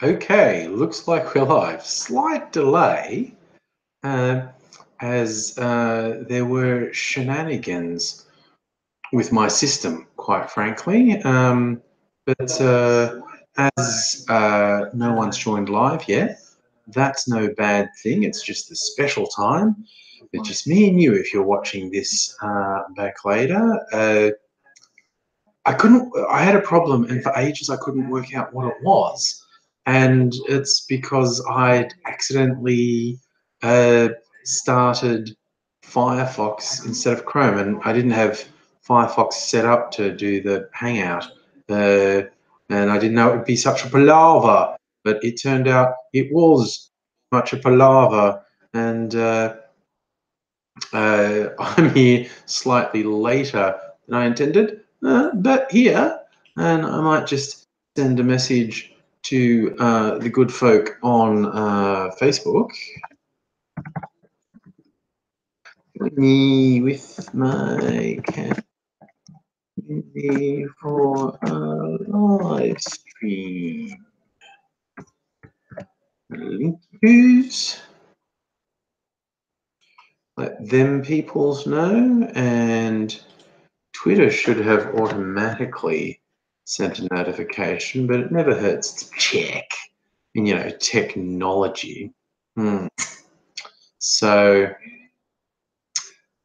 Okay, looks like we're live. Slight delay, uh, as there were shenanigans with my system, quite frankly. But as no one's joined live yet, that's no bad thing. It's just a special time. It's just me and you if you're watching this back later. I had a problem, and for ages I couldn't work out what it was. And it's because I'd accidentally uh, started Firefox instead of Chrome, and I didn't have Firefox set up to do the Hangout. Uh, and I didn't know it would be such a palaver, but it turned out it was much a palaver. And I'm here slightly later than I intended, but here, and I might just send a message to the good folk on Facebook. Me with my cat for a live stream. Link use. Let them peoples know, and Twitter should have automatically sent a notification, but it never hurts to check. And, you know, technology. So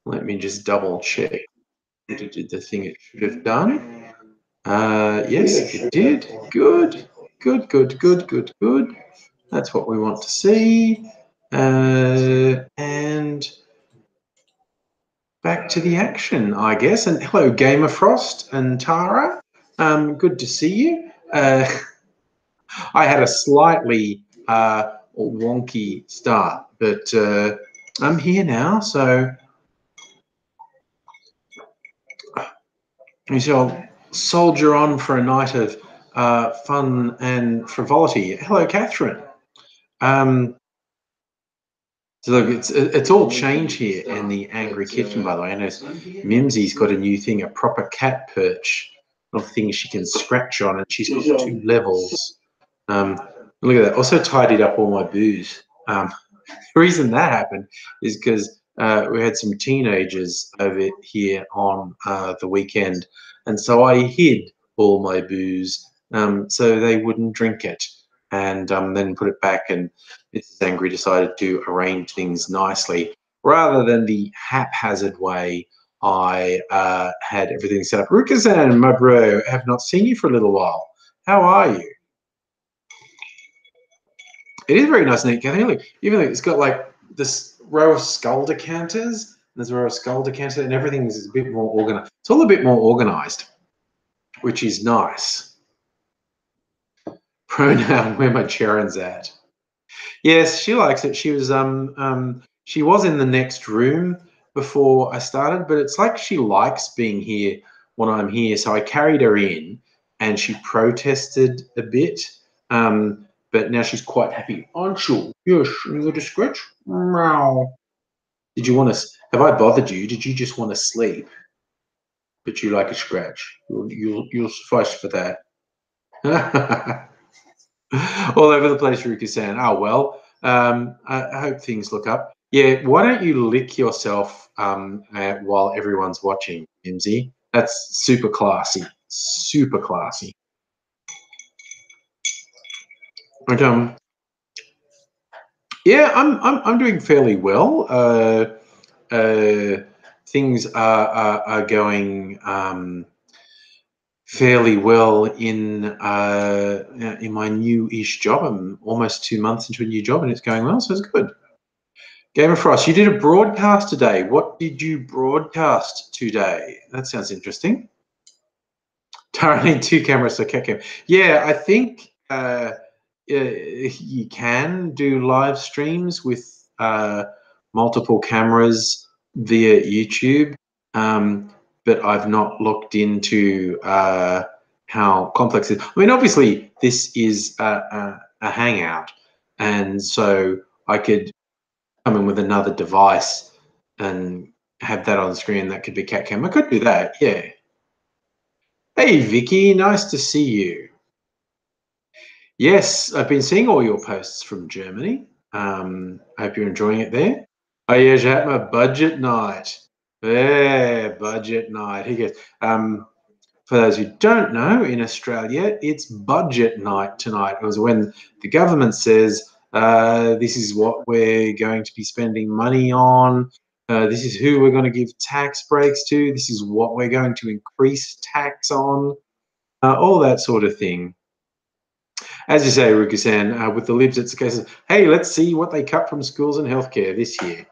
let me just double check. It did the thing it should have done. Yes, it did. Good, good, good, good, good, good. That's what we want to see. And back to the action, I guess. And hello, Gamer Frost and Tara. Good to see you. I had a slightly wonky start, but I'm here now, so we shall soldier on for a night of fun and frivolity. Hello, Catherine. So look, it's all change here in the Angry Kitchen, by the way. I know Mimsy's got a new thing, a proper cat perch, little thing she can scratch on, and she's got 2 levels. Look at that. Also tidied up all my booze. The reason that happened is because we had some teenagers over here on the weekend, and so I hid all my booze so they wouldn't drink it, and then put it back. And Mrs. Angry decided to arrange things nicely rather than the haphazard way I had everything set up. Rukazan, my bro, have not seen you for a little while. How are you? It is very nice and neat, Kathy. Look, even though it's got like this row of skull decanters, there's a row of skull decanter, and everything's a bit more organized. It's all a bit more organized, which is nice. Pronoun, where my Charon's at. Yes, she likes it. She was in the next room before I started, but it's like she likes being here when I'm here. So I carried her in, and she protested a bit. But now she's quite happy. Aren't you? Yes, you got a scratch? Meow. Did you want to? Have I bothered you? Did you just want to sleep? But you like a scratch. You'll suffice for that. All over the place, Ruka-san. Oh well. I hope things look up. Yeah. Why don't you lick yourself while everyone's watching, Mimsy? That's super classy. Super classy. But yeah, I'm doing fairly well. Things are going fairly well in my new-ish job. I'm almost 2 months into a new job, and it's going well, so it's good. Game of Frost, you did a broadcast today. What did you broadcast today? That sounds interesting. Tara need 2 cameras, so cat cam. Yeah, I think you can do live streams with multiple cameras via YouTube, but I've not looked into how complex it is. I mean, obviously, this is a Hangout, and so I could come in with another device and have that on the screen. That could be cat cam. I could do that, yeah. Hey, Vicky, nice to see you. Yes, I've been seeing all your posts from Germany. I hope you're enjoying it there. Oh yeah, je had my budget night. Yeah, budget night. He goes. For those who don't know, in Australia, it's budget night tonight. It was when the government says, this is what we're going to be spending money on. This is who we're going to give tax breaks to. This is what we're going to increase tax on. All that sort of thing. As you say, Rukusan, with the Libs, it's a case of, hey, let's see what they cut from schools and healthcare this year.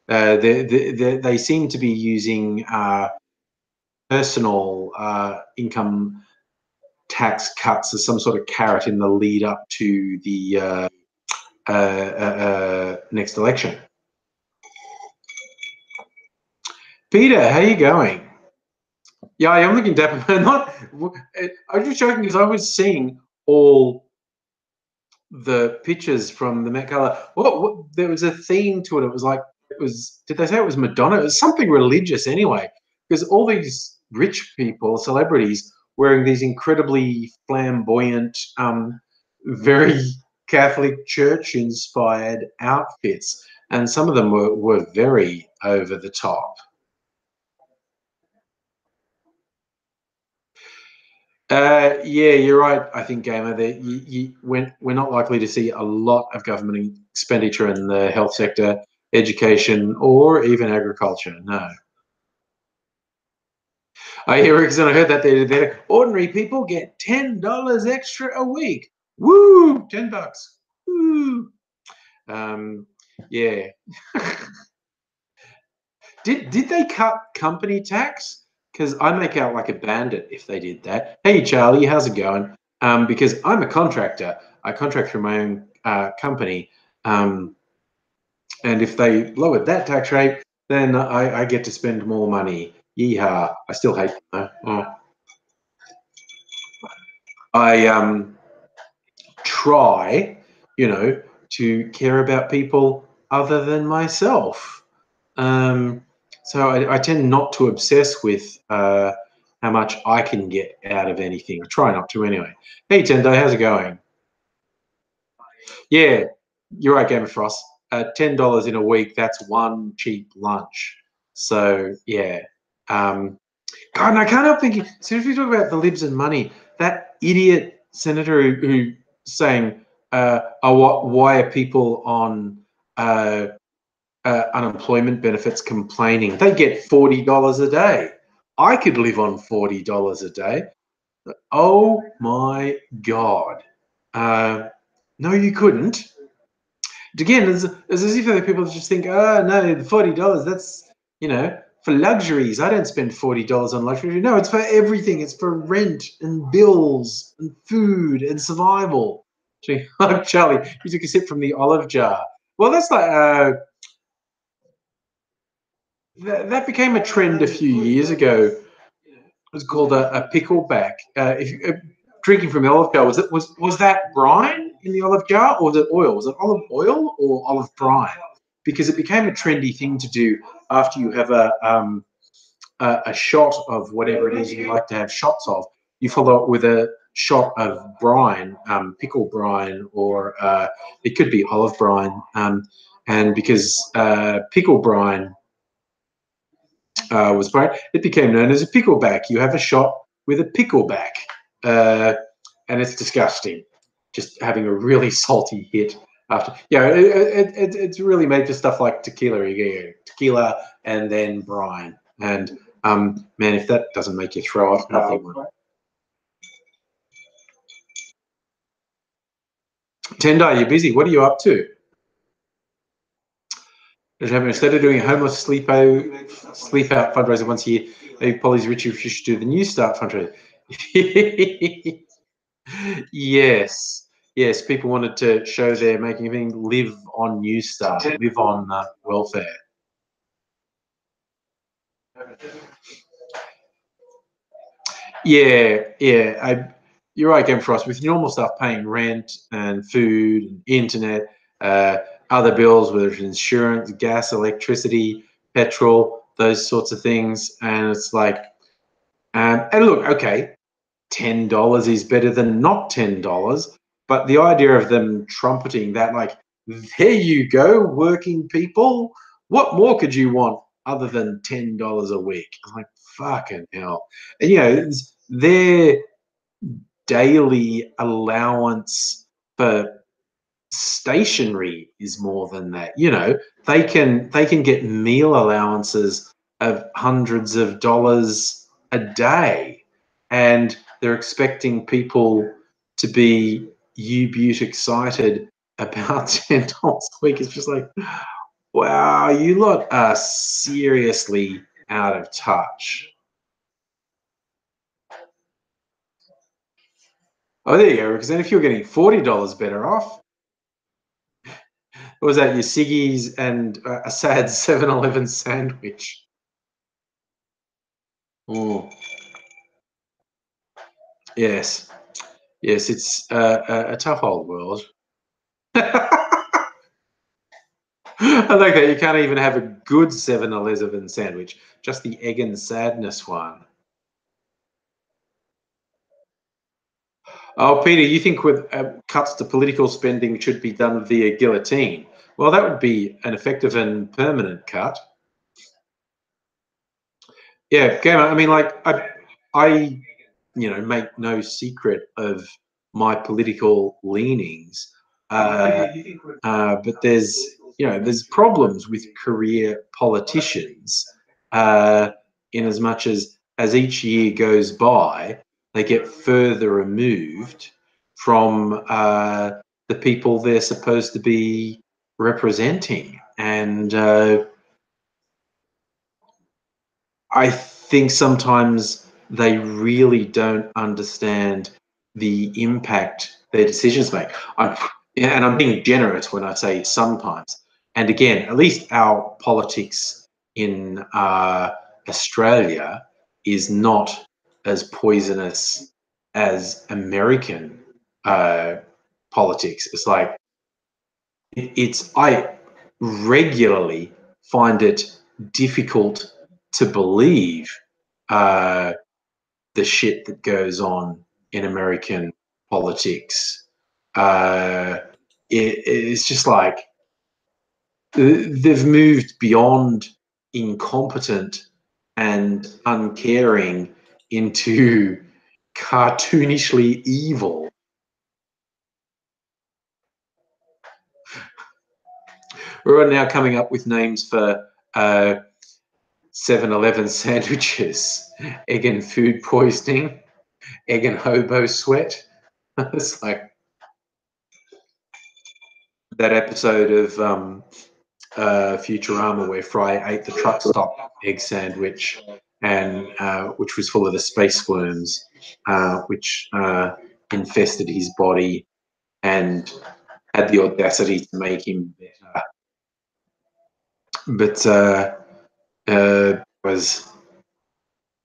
They seem to be using personal income tax cuts as some sort of carrot in the lead up to the next election. Peter, how you going? Yeah, I'm looking dapper. I was just joking because I was seeing all the pictures from the Met Gala. What there was a theme to it. It was like Did they say it was Madonna? It was something religious anyway, because all these rich people, celebrities, wearing these incredibly flamboyant, very Catholic Church inspired outfits, and some of them were very over the top. Yeah, you're right. I think, Gamer, that we're not likely to see a lot of government expenditure in the health sector, education, or even agriculture. No. I hear because I heard that they ordinary people get $10 extra a week. Woo! $10. Woo! Yeah. Did they cut company tax? Because I make out like a bandit if they did that. Hey Charlie, how's it going? Because I'm a contractor. I contract through my own company. And if they lowered that tax rate, then I get to spend more money. Yeehaw! I still hate them though. I try, to care about people other than myself. So I tend not to obsess with how much I can get out of anything. I try not to anyway. Hey, Tendo, how's it going? Yeah, you're right, Game of Frost. $10 in a week, that's one cheap lunch. So, yeah. God, and I can't help thinking, as soon as we talk about the libs and money, that idiot senator who saying, why are people on unemployment benefits complaining? They get $40 a day. I could live on $40 a day. Oh my God. No, you couldn't. Again, it's as if other people just think, oh, no, the $40, that's, for luxuries. I don't spend $40 on luxury. No, it's for everything. It's for rent and bills and food and survival. Charlie, you took a sip from the olive jar. Well, that's like, that became a trend a few years ago. It was called a pickleback. Drinking from the olive jar, was that brine in the olive jar, or was it oil? Was it olive oil or olive brine? Because it became a trendy thing to do after you have a shot of whatever it is you like to have shots of. You follow it with a shot of brine, pickle brine, or it could be olive brine. And because pickle brine was brine, it became known as a pickleback. You have a shot with a pickleback, and it's disgusting. Just having a really salty hit after. Yeah, it's really made for stuff like tequila. You get tequila and then brine. And man, if that doesn't make you throw up, nothing will. Tendai, you're busy. What are you up to? Instead of doing a homeless sleep out fundraiser once a year, maybe Polly's Richie should do the New Start fundraiser. Yes. People wanted to show they're making everything live on New Start, live on welfare. Yeah. You're right, Game Frost. With normal stuff, paying rent and food, and internet, other bills, whether it's insurance, gas, electricity, petrol, those sorts of things, and it's like, and look, okay, $10 is better than not $10. But the idea of them trumpeting that, like, there you go, working people, what more could you want other than $10 a week? I'm like, fucking hell. And, you know, their daily allowance for stationery is more than that. You know, they can get meal allowances of hundreds of dollars a day, and they're expecting people to be U-Butte excited about $10 a week. It's just like, wow, you lot are seriously out of touch. Oh, there you go. Because then if you're getting $40 better off, what was that, your ciggies and a sad 7-Eleven sandwich? Oh, yes. Yes, it's a tough old world. I like that. You can't even have a good 7-Eleven sandwich, just the egg and sadness one. Oh, Peter, you think with cuts to political spending should be done via guillotine? Well, that would be an effective and permanent cut. Yeah, Gamer. I mean, like, I, you know, make no secret of my political leanings, but there's, you know, there's problems with career politicians, in as much as each year goes by, they get further removed from the people they're supposed to be representing, and I think sometimes they really don't understand the impact their decisions make. Yeah, and I'm being generous when I say sometimes. And again, at least our politics in Australia is not as poisonous as American uh, politics. It's like I regularly find it difficult to believe uh, the shit that goes on in American politics. Uh, it's just like they've moved beyond incompetent and uncaring into cartoonishly evil. We're now coming up with names for 7-Eleven sandwiches, egg and food poisoning, egg and hobo sweat. It's like that episode of Futurama where Fry ate the truck stop egg sandwich, and which was full of the space worms, which infested his body and had the audacity to make him better. But was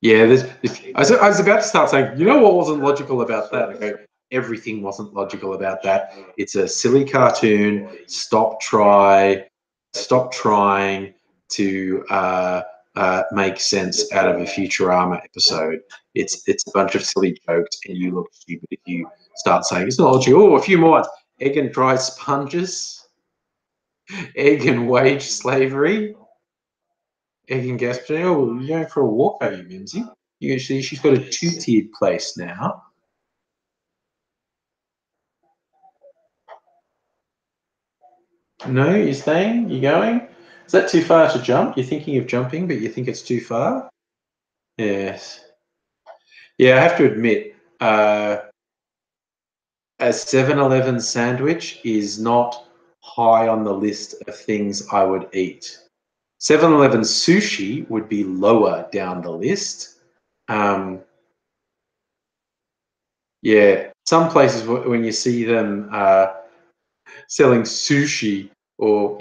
yeah. I was about to start saying, you know what wasn't logical about that? Okay, everything wasn't logical about that. It's a silly cartoon. Stop trying to make sense out of a Futurama episode. It's a bunch of silly jokes, and you look stupid if you start saying it's not logical. Oh, a few more. Egg and dry sponges, egg and wage slavery, egg and gas. Oh, you're going for a walk, are you, Mimsy? You see, she's got a 2-tiered place now. No, you're staying? You're going? Is that too far to jump? You're thinking of jumping, but you think it's too far? Yes. Yeah, I have to admit, a 7-Eleven sandwich is not high on the list of things I would eat. 7-Eleven sushi would be lower down the list. Yeah, some places when you see them selling sushi or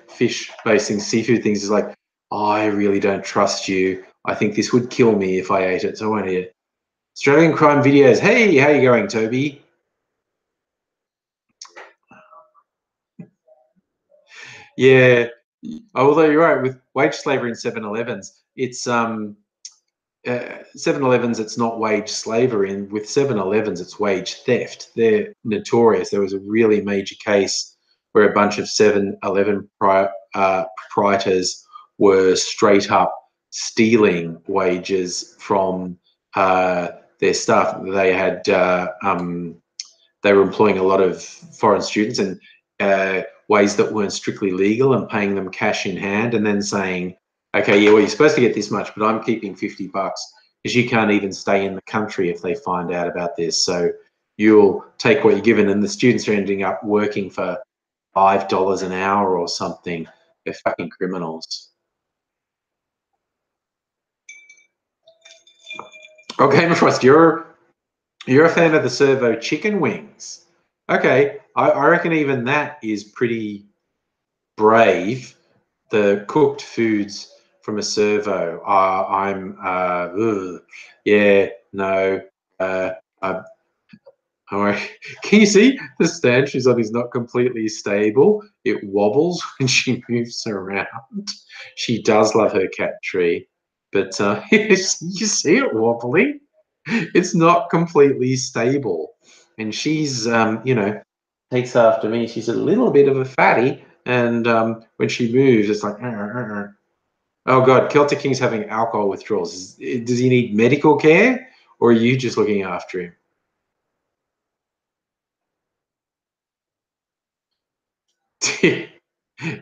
fish based seafood things, is like, I really don't trust you. I think this would kill me if I ate it, so I won't eat it. Australian crime videos. Hey, how you going, Toby? Yeah. Although you're right, with wage slavery in 7-Elevens, it's 7-Elevens, it's not wage slavery, and with 7-Elevens, it's wage theft. They're notorious. There was a really major case where a bunch of 7-Eleven proprietors were straight up stealing wages from their staff. They had they were employing a lot of foreign students and ways that weren't strictly legal, and paying them cash in hand, and then saying, okay, yeah, well, you're supposed to get this much, but I'm keeping $50 because you can't even stay in the country if they find out about this. So you'll take what you're given, and the students are ending up working for $5 an hour or something. They're fucking criminals. Oh, Game of Frost, you're a fan of the servo chicken wings. Okay, I reckon even that is pretty brave. The cooked foods from a servo. Yeah, no. Can you see the stand she's on is not completely stable? It wobbles when she moves around. She does love her cat tree, but you see it wobbling? It's not completely stable. And she's, takes after me. She's a little bit of a fatty, and when she moves, it's like, oh God, Celtic King's having alcohol withdrawals. Does he need medical care, or are you just looking after him?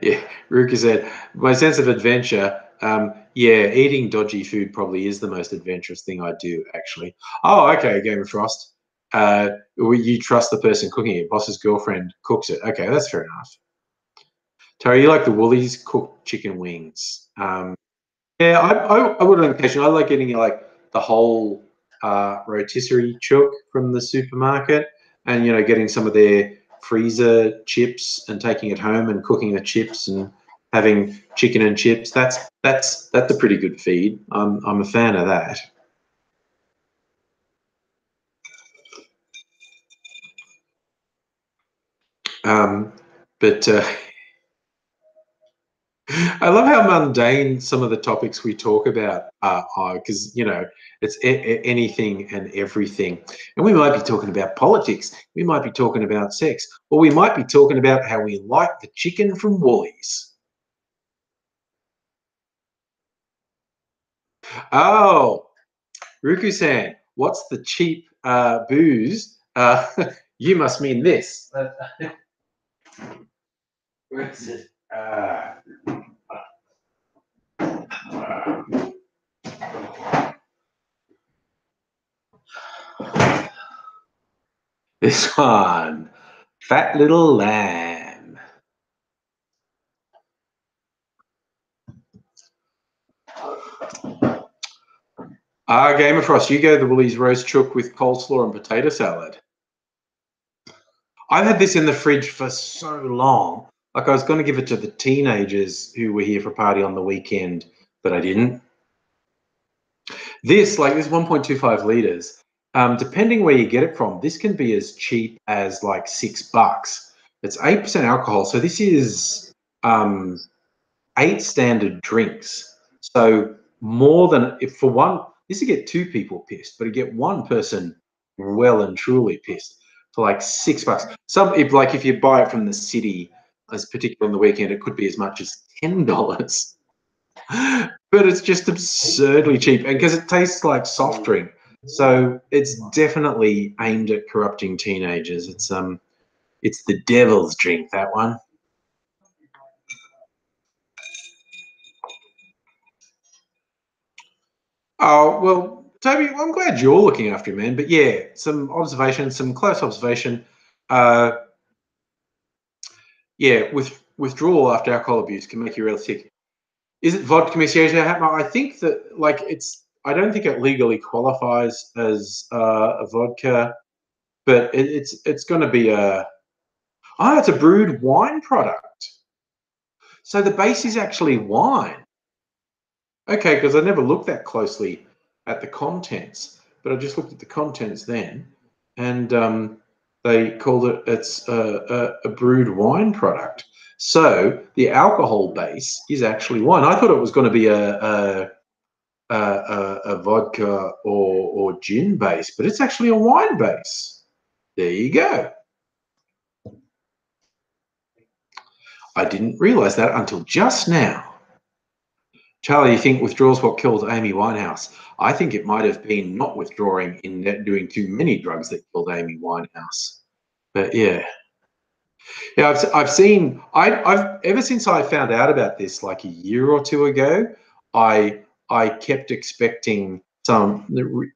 Yeah, Ruka said, my sense of adventure, yeah, eating dodgy food probably is the most adventurous thing I do, actually. Oh, okay, Game of Frost. You trust the person cooking it. Boss's girlfriend cooks it. Okay, that's fair enough. Tara, you like the Woolies cooked chicken wings? Yeah, I would on occasion. I like getting like the whole rotisserie chook from the supermarket, and getting some of their freezer chips and taking it home and cooking the chips and having chicken and chips. That's a pretty good feed. I'm a fan of that. But I love how mundane some of the topics we talk about are, because it's anything and everything, and we might be talking about politics, we might be talking about sex, or we might be talking about how we like the chicken from Woolies. Oh, Ruku-san, what's the cheap booze? You must mean this. Where is it? This one, Fat Little Lamb. Game of Frost, you go the Woolies roast chook with coleslaw and potato salad. I've had this in the fridge for so long. Like, I was going to give it to the teenagers who were here for a party on the weekend, but I didn't. This 1.25 liters. Depending where you get it from, this can be as cheap as like $6. It's 8% alcohol, so this is 8 standard drinks. So more than, if for one, this would get 2 people pissed, but you get 1 person well and truly pissed for like $6. If you buy it from the city, as particularly on the weekend, it could be as much as $10. But it's just absurdly cheap, and because it tastes like soft drink, so it's definitely aimed at corrupting teenagers. It's the devil's drink, that one. Oh, well, Toby, I'm glad you're looking after him, man. But yeah, some close observation. Yeah, withdrawal after alcohol abuse can make you real sick. Is it vodka misuse? I think that I don't think it legally qualifies as a vodka, but it's going to be it's a brewed wine product. So the base is actually wine. Okay, because I never looked that closely at the contents, but I just looked at the contents then, and they called it's a brewed wine product. So the alcohol base is actually wine. I thought it was going to be a vodka or gin base, but it's actually a wine base. There you go. I didn't realize that until just now. Charlie, you think withdrawal's what killed Amy Winehouse? I think it might have been not withdrawing in doing too many drugs that killed Amy Winehouse. But yeah. Yeah, I've seen, I've ever since I found out about this like a year or two ago, I kept expecting some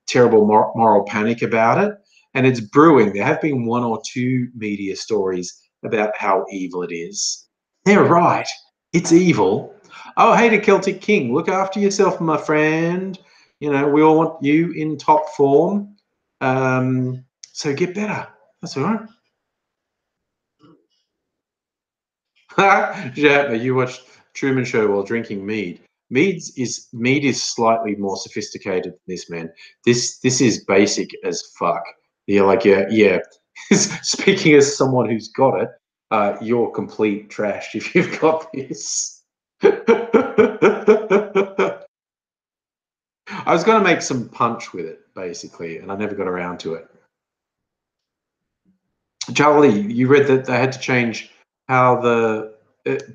terrible moral panic about it, and it's brewing. There have been one or two media stories about how evil it is. They're right. It's evil. Oh, hey, to Celtic King, look after yourself, my friend. You know, we all want you in top form. So get better. That's all right. Yeah, you watched Truman Show while drinking mead. Mead is slightly more sophisticated than this, man. This is basic as fuck. You're like, yeah. Speaking as someone who's got it, you're complete trash if you've got this. I was going to make some punch with it, basically, and I never got around to it. Charlie, you read that they had to change how the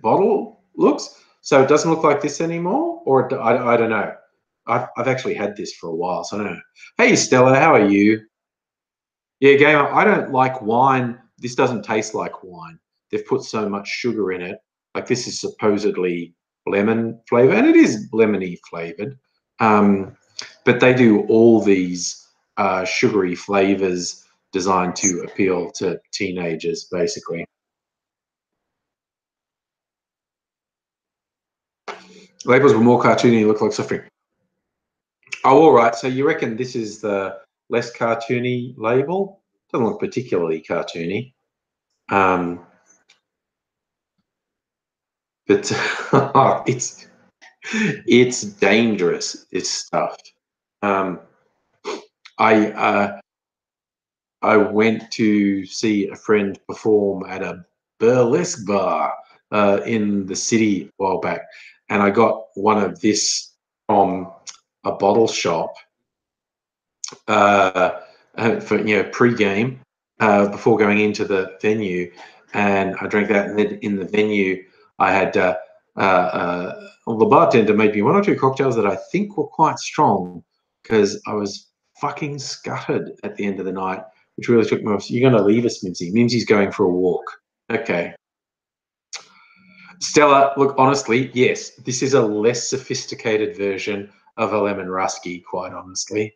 bottle looks, so it doesn't look like this anymore, or I don't know. I've actually had this for a while, so I don't know. Hey, Stella, how are you? Yeah, Gamer, I don't like wine. This doesn't taste like wine. They've put so much sugar in it. Like this is supposedly lemon flavor, and it is lemony flavored. Um, but they do all these sugary flavors designed to appeal to teenagers, basically. Labels were more cartoony, look like suffering. Oh, all right. So you reckon this is the less cartoony label? Doesn't look particularly cartoony. But it's dangerous. This stuff. Um, I I went to see a friend perform at a burlesque bar in the city a while back, and I got one of this from a bottle shop uh, for pre-game before going into the venue, and I drank that. And then in the venue, I had the bartender made me one or two cocktails that I think were quite strong because I was fucking scuttered at the end of the night, which really took me off. So you're going to leave us, Mimsy? Mimsy's going for a walk. Okay. Stella, look, honestly, yes, this is a less sophisticated version of a lemon rusky, quite honestly.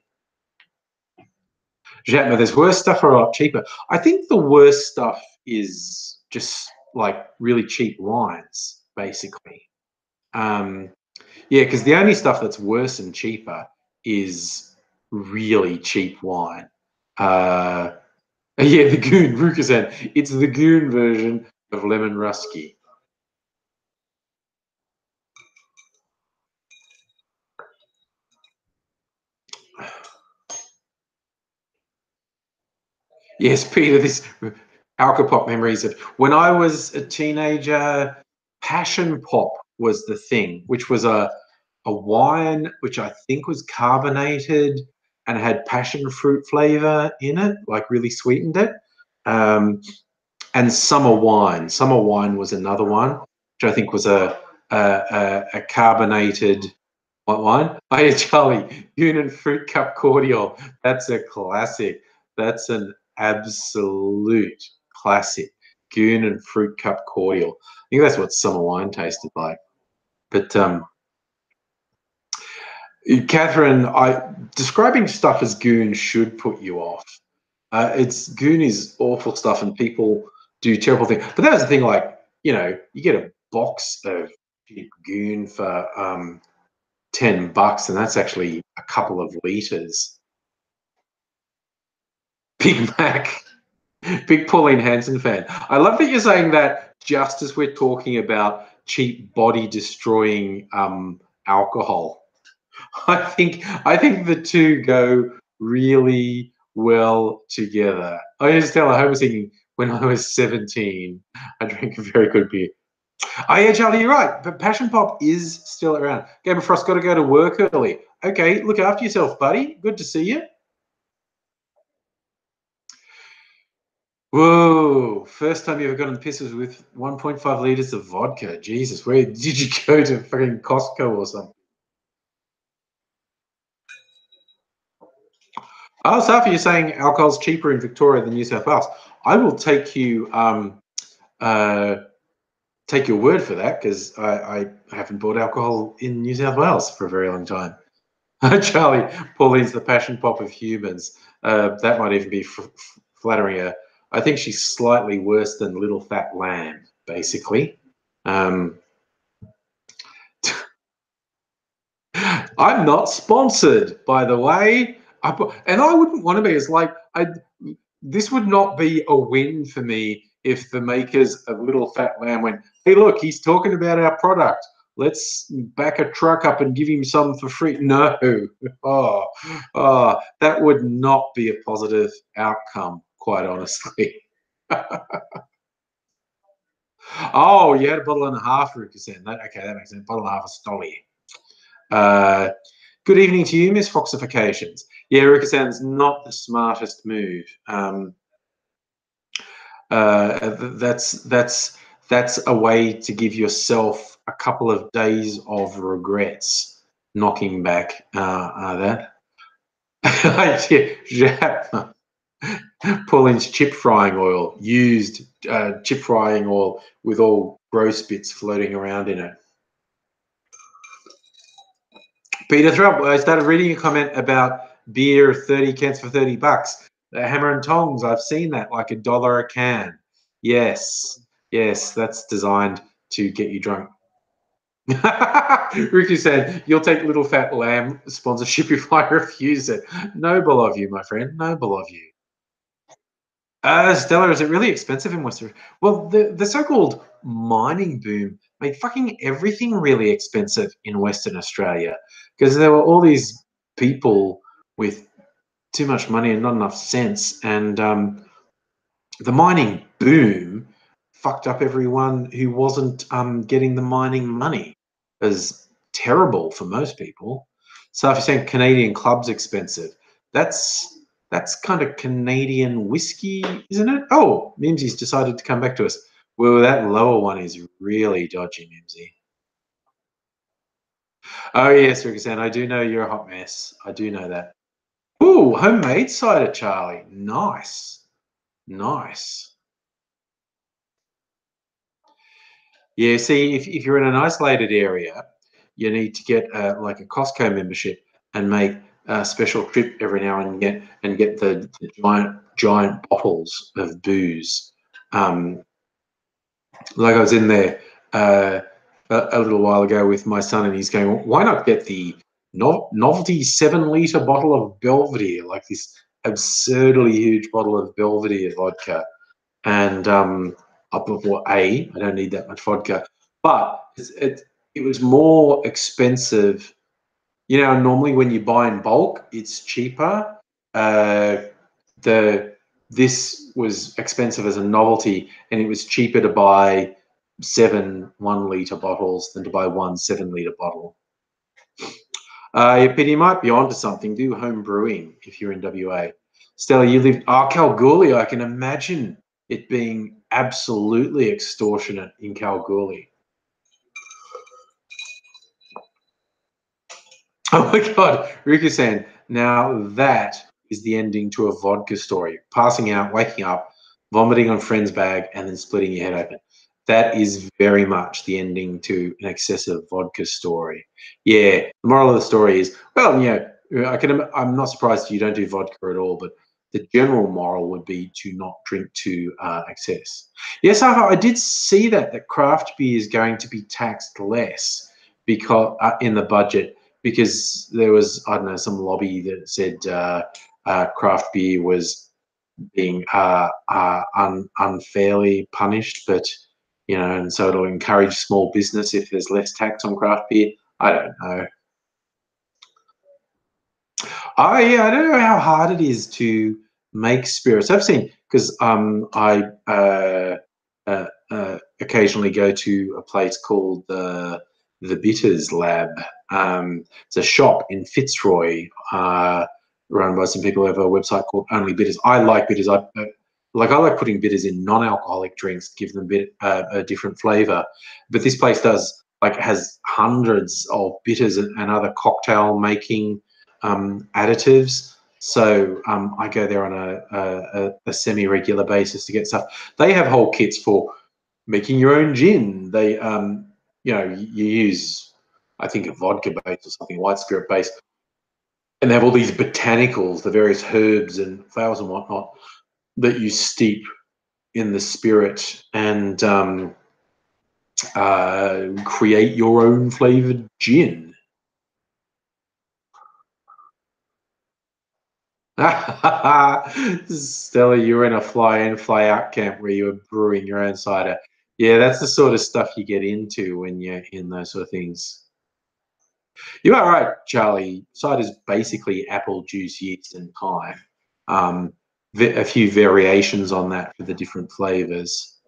Jatma, there's worse stuff or a lot cheaper. I think the worst stuff is just like really cheap wines, basically. Yeah, because the only stuff that's worse and cheaper is really cheap wine. Uh, yeah, the Goon, Rukazan. It's the Goon version of Lemon Rusky. Yes, Peter, this Alcopop memories of when I was a teenager, Passion Pop was the thing, which was a wine which I think was carbonated and had passion fruit flavor in it, like really sweetened it. And summer wine. Summer wine was another one, which I think was a carbonated what wine? Oh yeah, Charlie, Union Fruit Cup Cordial. That's a classic. That's an absolute classic. Goon and Fruit Cup Cordial. I think that's what summer wine tasted like. But Catherine, describing stuff as goon should put you off. It's goon is awful stuff, and people do terrible things. But that was the thing, like you get a box of goon for $10, and that's actually a couple of liters. Big Mac, big Pauline Hanson fan. I love that you're saying that just as we're talking about cheap body destroying alcohol. I think the two go really well together. I just tell I was thinking when I was 17, I drank a very good beer. Oh yeah, Charlie, you're right. But Passion Pop is still around. Game of Frost got to go to work early. Okay, look after yourself, buddy. Good to see you. Whoa, first time you ever got in the pisses with 1.5 liters of vodka. Jesus, where did you go to fucking Costco or something? Oh, Safi, you're saying alcohol's cheaper in Victoria than New South Wales. I will take you take your word for that because I haven't bought alcohol in New South Wales for a very long time. Charlie, Pauline's the passion pop of humans. That might even be flattering her. I think she's slightly worse than Little Fat Lamb, basically. I'm not sponsored, by the way. And I wouldn't want to be. It's like this would not be a win for me if the makers of Little Fat Lamb went, hey, look, he's talking about our product. Let's back a truck up and give him some for free. No. That would not be a positive outcome, quite honestly. Oh, you had a bottle and a half, Ruka said. Okay, that makes sense. Bottle and a half of Stolly. Good evening to you, Miss Foxifications. Yeah, Ruka sounds not the smartest move. That's a way to give yourself a couple of days of regrets, knocking back that. Pauline's chip frying oil, used chip frying oil with all gross bits floating around in it. Peter Thrupp, I started reading a comment about beer, 30 cans for $30. The Hammer and Tongs, I've seen that, like $1 a can. Yes, that's designed to get you drunk. Ricky said, you'll take Little Fat Lamb sponsorship if I refuse it. Noble of you, my friend, noble of you. Stella, is it really expensive in Western? Well, the so-called mining boom made fucking everything really expensive in Western Australia because there were all these people with too much money and not enough sense, and the mining boom fucked up everyone who wasn't getting the mining money. It was terrible for most people. So if you're saying Canadian club's expensive, that's kind of Canadian whiskey, isn't it? Oh, Mimsy's decided to come back to us. Well, that lower one is really dodgy, Mimsy. Oh yes, Rickerson, I do know you're a hot mess. I do know that. Ooh, homemade cider, Charlie. Nice. Nice. Yeah, see, if you're in an isolated area, you need to get like a Costco membership and make a special trip every now and get the giant bottles of booze. Like I was in there a little while ago with my son, and he's going, "Why not get the novelty 7-liter bottle of Belvedere, like this absurdly huge bottle of Belvedere vodka?" And I thought, I don't need that much vodka, but it was more expensive. You know, normally when you buy in bulk, it's cheaper. This was expensive as a novelty, and it was cheaper to buy 7 1-liter bottles than to buy 1 7-liter bottle. But you might be onto something. Do home brewing if you're in WA. Stella, you live Kalgoorlie. I can imagine it being absolutely extortionate in Kalgoorlie. Oh my God, Riku-san. Now that is the ending to a vodka story. Passing out, waking up, vomiting on friend's bag, and then splitting your head open. That is very much the ending to an excessive vodka story. Yeah, the moral of the story is, well, I'm not surprised you don't do vodka at all, but the general moral would be to not drink to excess. Yes, I did see that craft beer is going to be taxed less because in the budget, because there was, I don't know, some lobby that said craft beer was being unfairly punished, but and so it'll encourage small business if there's less tax on craft beer. I don't know. I don't know how hard it is to make spirits. I've seen, because I occasionally go to a place called the Bitters Lab, It's a shop in Fitzroy, run by some people who have a website called Only Bitters. I like bitters. I like putting bitters in non-alcoholic drinks, give them a different flavour. But this place has hundreds of bitters and other cocktail making additives. So I go there on a semi-regular basis to get stuff. They have whole kits for making your own gin. They, you use, I think, a vodka base or something, white spirit base, and they have all these botanicals, the various herbs and flowers and whatnot that you steep in the spirit and create your own flavored gin. Stella, you're in a fly in, fly out camp where you're brewing your own cider. Yeah, that's the sort of stuff you get into when you're in those sort of things. You are right, Charlie. Cider is basically apple juice, yeast, and time. A few variations on that for the different flavors.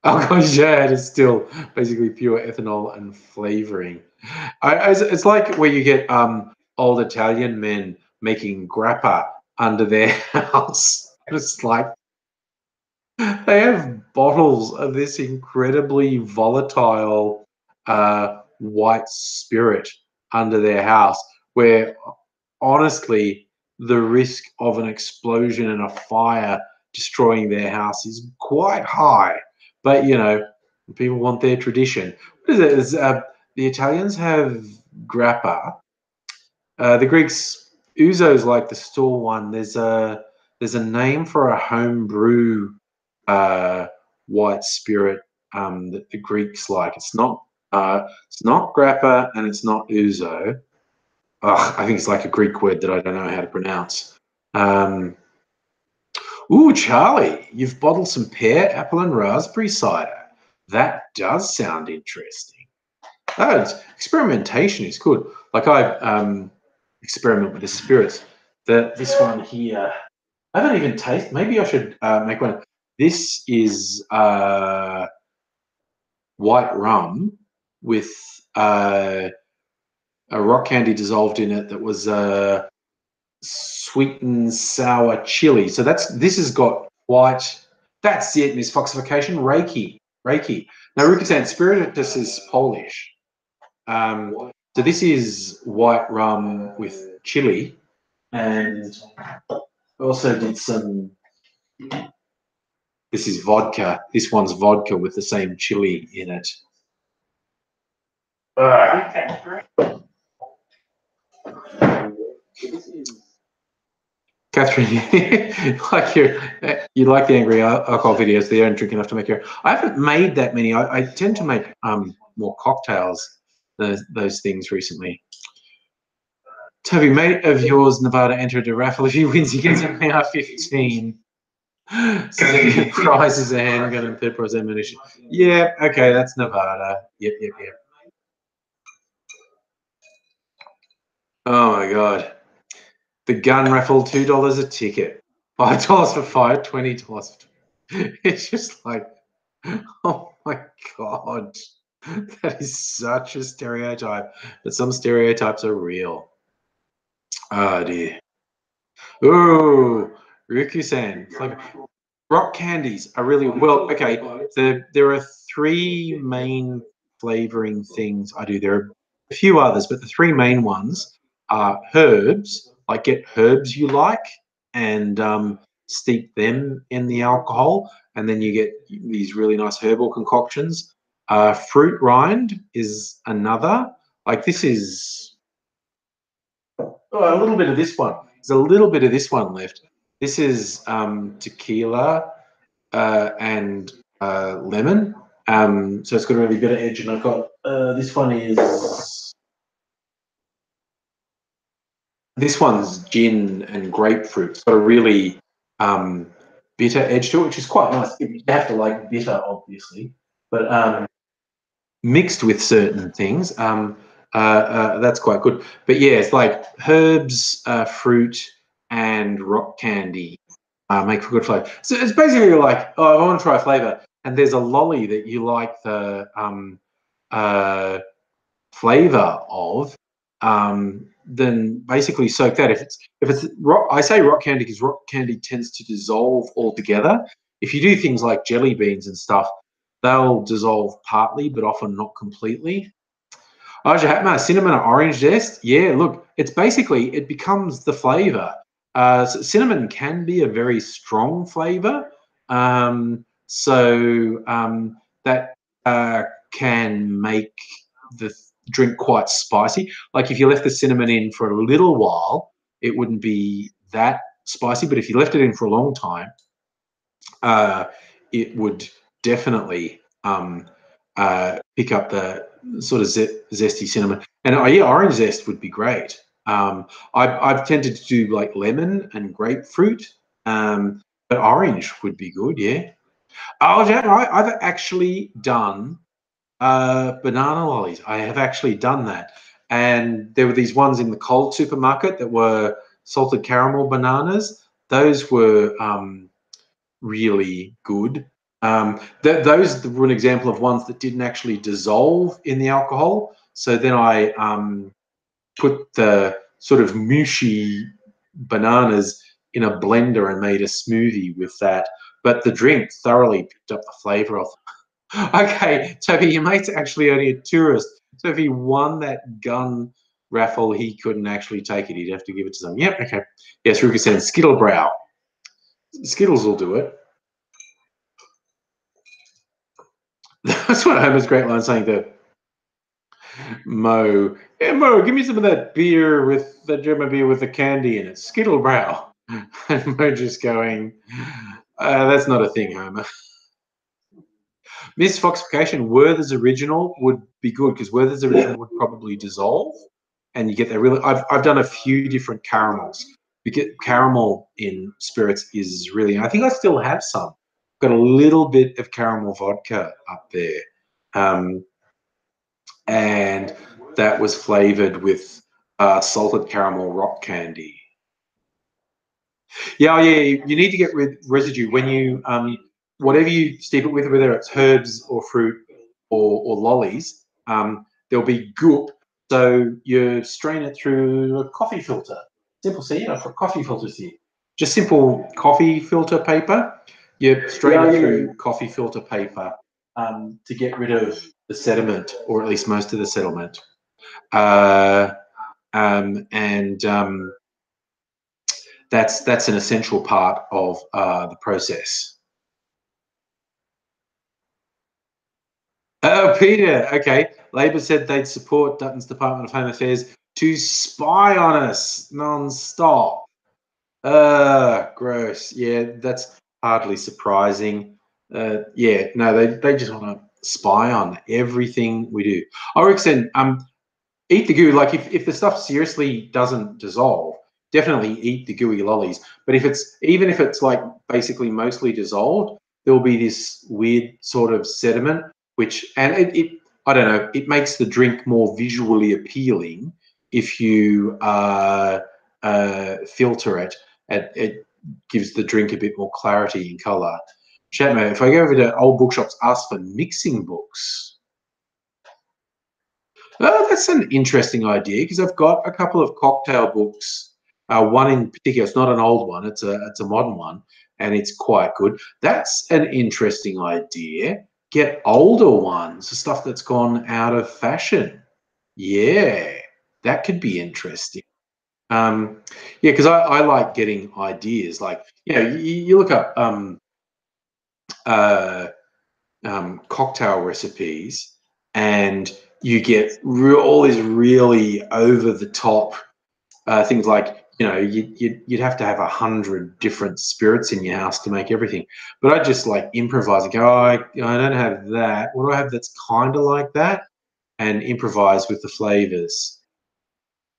Alcohol is still basically pure ethanol and flavoring. It's like where you get old Italian men making grappa under their house. It's like they have bottles of this incredibly volatile white spirit under their house, where honestly the risk of an explosion and a fire destroying their house is quite high. But people want their tradition. What is it? The Italians have grappa. The Greeks, ouzo is like the store one. There's a name for a home brew white spirit that the Greeks like. It's not grappa and it's not ouzo. I think it's like a Greek word that I don't know how to pronounce. Ooh, Charlie, you've bottled some pear, apple, and raspberry cider. That does sound interesting. Experimentation is good. Like I experiment with the spirits. This one here, I haven't even tasted. Maybe I should make one. This is white rum with a rock candy dissolved in it that was sweet and sour chili. So this has got white. That's it, Miss Foxification. Reiki. Now, Rukusan, Spiritus is Polish. So this is white rum with chili, and I also did some. This is vodka. This one's vodka with the same chili in it. Catherine, you like the angry alcohol videos. They don't drink enough to make your. I haven't made that many. I tend to make more cocktails. Those things recently. Toby, mate of yours, Nevada, entered a raffle. If he wins, he gets an AR-15. Second prize is a handgun and third prize ammunition. Yeah, okay, that's Nevada. Yep. Oh my god. The gun raffle, $2 a ticket. $5 for fire, $20 for it's just like, oh my god. That is such a stereotype. But some stereotypes are real. Oh dear. Ooh, Ryuku-san. Like, rock candies are really well. Okay, there are three main flavoring things I do. There are a few others, but the three main ones are herbs. Like get herbs you like and steep them in the alcohol, and then you get these really nice herbal concoctions. Fruit rind is another. Like this is a little bit of this one. There's a little bit of this one left. This is tequila and lemon. So it's got a really bitter edge, and I've got this one is this one's gin and grapefruit. It's got a really bitter edge to it, which is quite nice. You have to like bitter, obviously, but mixed with certain things, that's quite good. But yeah, it's like herbs, fruit, and rock candy make for good flavour. So it's basically like, oh, I want to try a flavour, and there's a lolly that you like the flavor of, then basically soak that. If it's rock, I say rock candy because rock candy tends to dissolve altogether. If you do things like jelly beans and stuff, they'll dissolve partly, but often not completely. Cinnamon or orange zest. Yeah, look, it's basically, it becomes the flavor. So cinnamon can be a very strong flavor. That can make the drink quite spicy. Like if you left the cinnamon in for a little while, it wouldn't be that spicy. But if you left it in for a long time, it would definitely pick up the sort of zesty cinnamon. And yeah, orange zest would be great. I've tended to do like lemon and grapefruit, but orange would be good. Yeah. Oh, Jack, I've actually done banana lollies. I have actually done that, and there were these ones in the Coles supermarket that were salted caramel bananas. Those were really good. Those were an example of ones that didn't actually dissolve in the alcohol. So then I put the sort of mushy bananas in a blender and made a smoothie with that. But the drink thoroughly picked up the flavour of them. Okay, Toby, your mate's actually only a tourist. So if he won that gun raffle, he couldn't actually take it. He'd have to give it to someone. Yep, okay. Yes, Ruka said Skittlebrow. Skittles will do it. That's what Homer's great line saying to Mo. Hey, Mo, give me some of that beer with the German beer with the candy in it. Skittlebrow. And Mo just going, that's not a thing, Homer. Miss Foxification, Werther's Original would be good because Werther's Original would probably dissolve and you get that really. I've done a few different caramels. You get caramel in spirits is really, I think I still have some. Got a little bit of caramel vodka up there. And that was flavored with salted caramel rock candy. Yeah, you need to get residue when you whatever you steep it with, whether it's herbs or fruit or lollies. There'll be goop, so you strain it through a coffee filter. Simple, see, for coffee filters here. Just simple coffee filter paper. You strain it through coffee filter paper to get rid of the sediment, or at least most of the sediment. That's an essential part of the process. Oh, Peter. Okay. Labor said they'd support Dutton's Department of Home Affairs to spy on us non-stop. Gross. Yeah, that's hardly surprising. Yeah, no, they just want to spy on everything we do. I reckon eat the goo. Like if the stuff seriously doesn't dissolve, definitely eat the gooey lollies. But even if it's like basically mostly dissolved, there'll be this weird sort of sediment, and it I don't know, it makes the drink more visually appealing if you filter it. It gives the drink a bit more clarity in color. Chatmo, if I go over to old bookshops, ask for mixing books. Oh, that's an interesting idea because I've got a couple of cocktail books. One in particular, it's not an old one; it's a modern one, and it's quite good. That's an interesting idea. Get older ones, the stuff that's gone out of fashion. Yeah, that could be interesting. Yeah, because I like getting ideas. Like you look up uh, cocktail recipes, and you get all these really over the top things like you'd have to have 100 different spirits in your house to make everything. But I just like improvise and go, oh, I don't have that. What do I have that's kind of like that? And improvise with the flavors.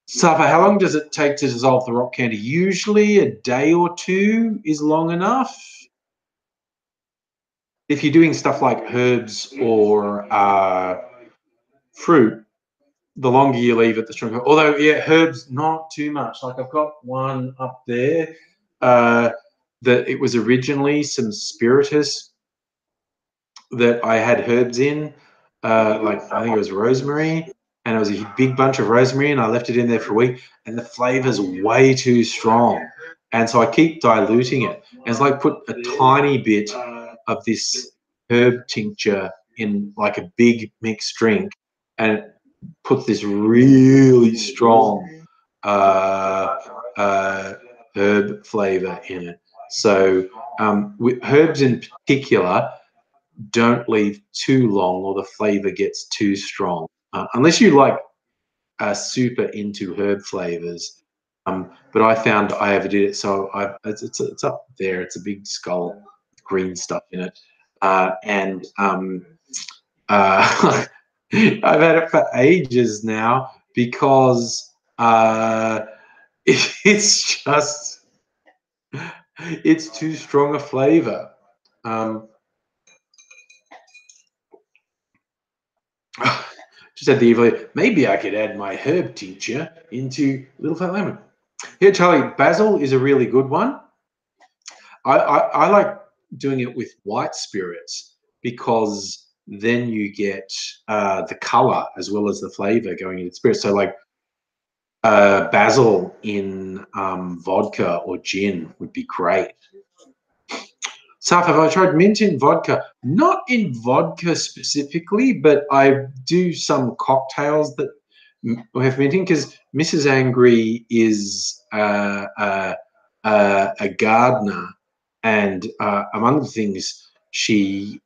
Safa, how long does it take to dissolve the rock candy? Usually a day or two is long enough. If you're doing stuff like herbs or fruit, the longer you leave it, the stronger. Although, yeah, herbs, not too much. Like I've got one up there that it was originally some spiritus that I had herbs in. like I think it was rosemary, and it was a big bunch of rosemary, and I left it in there for a week, and the flavor's way too strong, and so I keep diluting it. And it's like put a tiny bit of this herb tincture in like a big mixed drink, and it puts this really strong herb flavor in it. So with herbs in particular, don't leave too long or the flavor gets too strong. Unless you like super into herb flavors. But I found I overdid it, so it's up there. It's a big skull, with green stuff in it, and I've had it for ages now because it's just it's too strong a flavor. Just had the evil, maybe I could add my herb tincture into Little Fat Lemon. Here, Charlie, basil is a really good one. I like doing it with white spirits because then you get the color as well as the flavor going into spirits. So like basil in vodka or gin would be great. Saf, have I tried mint in vodka? Not in vodka specifically, but I do some cocktails that have mint in because Mrs. Angry is a gardener, and among the things she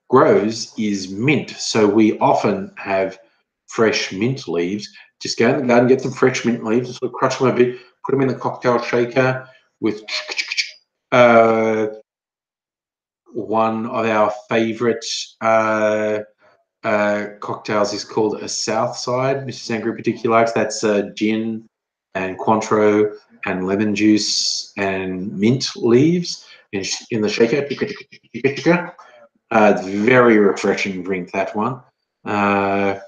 grows is mint. So we often have fresh mint leaves. Just go in the garden, get some fresh mint leaves, sort of crush them a bit, put them in the cocktail shaker with one of our favorite cocktails is called a Southside. Mrs. Angry particularly likes that's gin and Cointreau and lemon juice and mint leaves in the shaker. It's very refreshing drink, that one. I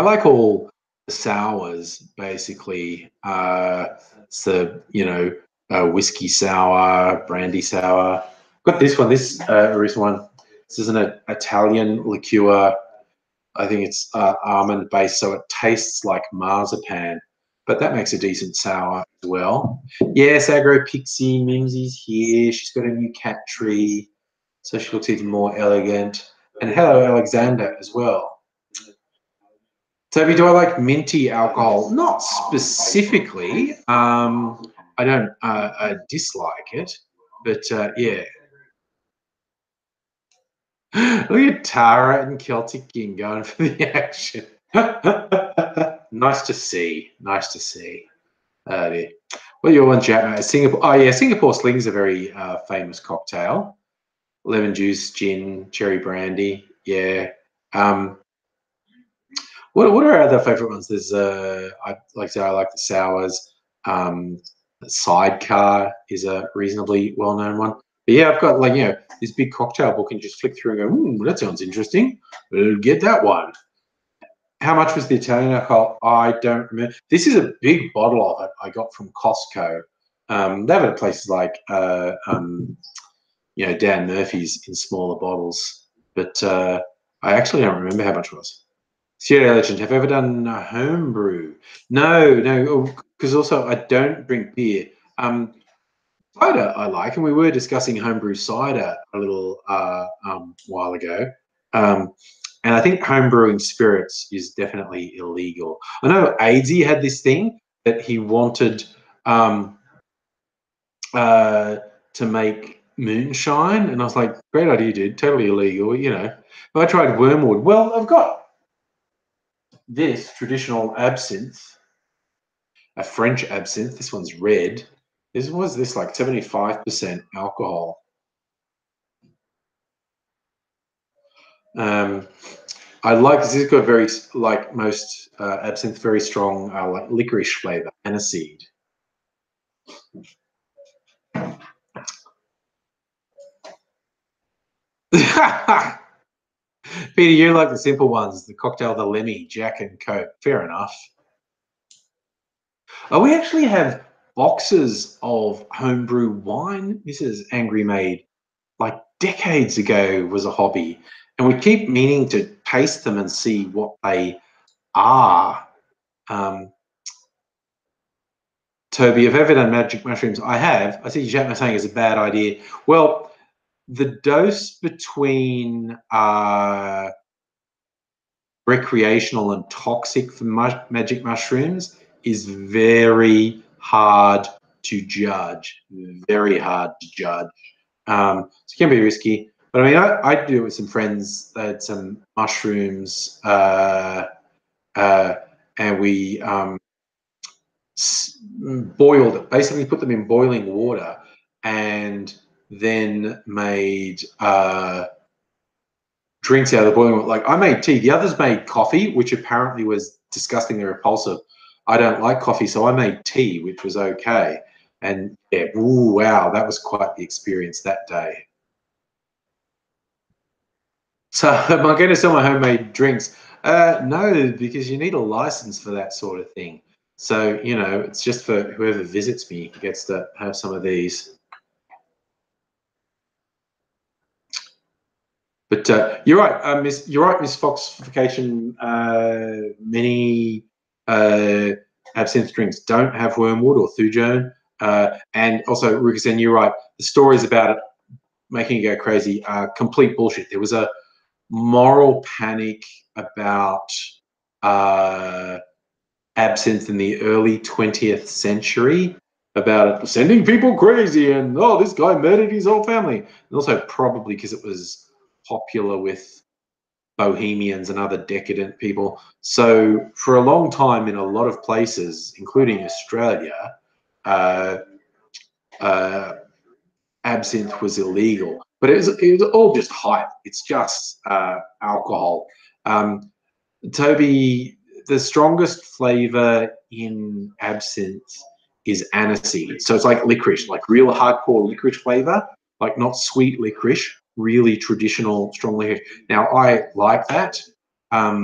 like all the sours, basically. So, whiskey sour, brandy sour. Got this one. This recent one. This is an Italian liqueur. I think it's almond based, so it tastes like marzipan, but that makes a decent sour as well. Yes, Agro Pixie Mimsy's here. She's got a new cat tree, so she looks even more elegant. And hello, Alexander, as well. Toby, do I like minty alcohol? Not specifically. I don't dislike it, but yeah. Look at Tara and Celtic King going for the action. Nice to see. Nice to see. Dear. What you want, chat? Singapore. Oh yeah, Singapore Sling is a very famous cocktail. Lemon juice, gin, cherry brandy. Yeah. What are our other favorite ones? There's I like to say I like the sours. Sidecar is a reasonably well known one. But yeah, I've got this big cocktail book and just flick through and go, that sounds interesting. We'll get that one. How much was the Italian alcohol? I don't remember. This is a big bottle of it I got from Costco. They have it at places like Dan Murphy's in smaller bottles. But I actually don't remember how much it was. Sierra Legend, have you ever done a homebrew? No, because also I don't drink beer. Cider I like, and we were discussing homebrew cider a little while ago. And I think homebrewing spirits is definitely illegal. I know Aidsy had this thing that he wanted to make moonshine, and I was like, great idea, dude, totally illegal, But I tried wormwood. Well, I've got this traditional absinthe, a French absinthe. This one's red. This was like 75% alcohol. I like this. It's got very, like most absinthe, very strong like licorice flavor and a seed. Peter, you like the simple ones, the cocktail, the Lemmy, Jack and Coke. Fair enough. Oh, we actually have boxes of homebrew wine. This is Angry made like decades ago was a hobby. And we keep meaning to taste them and see what they are. Toby, have you ever done magic mushrooms? I have. I see Chapman saying it's a bad idea. Well, the dose between recreational and toxic for magic mushrooms is very hard to judge. Very hard to judge. So it can be risky. But I mean, I do it with some friends. They had some mushrooms, and we boiled it. Basically, put them in boiling water, and then made drinks out of the boiling water. Like I made tea. The others made coffee, which apparently was disgustingly repulsive. I don't like coffee, so I made tea, which was okay. And yeah, ooh, wow, that was quite the experience that day. So am I going to sell my homemade drinks? No, because you need a license for that sort of thing. So, you know, it's just for whoever visits me gets to have some of these. But you're right, Miss. You're right, Miss Foxification. Many absinthe drinks don't have wormwood or thujone, and also Rukasen, you're right. The stories about it making you go crazy are complete bullshit. There was a moral panic about absinthe in the early 20th century about it sending people crazy and, oh, this guy murdered his whole family. And also probably because it was popular with bohemians and other decadent people. So for a long time in a lot of places, including Australia, absinthe was illegal. But it was all just hype. It's just alcohol. Toby, the strongest flavor in absinthe is aniseed. So it's like licorice, like real hardcore licorice flavor, like not sweet licorice, really traditional strong licorice. Now, I like that. But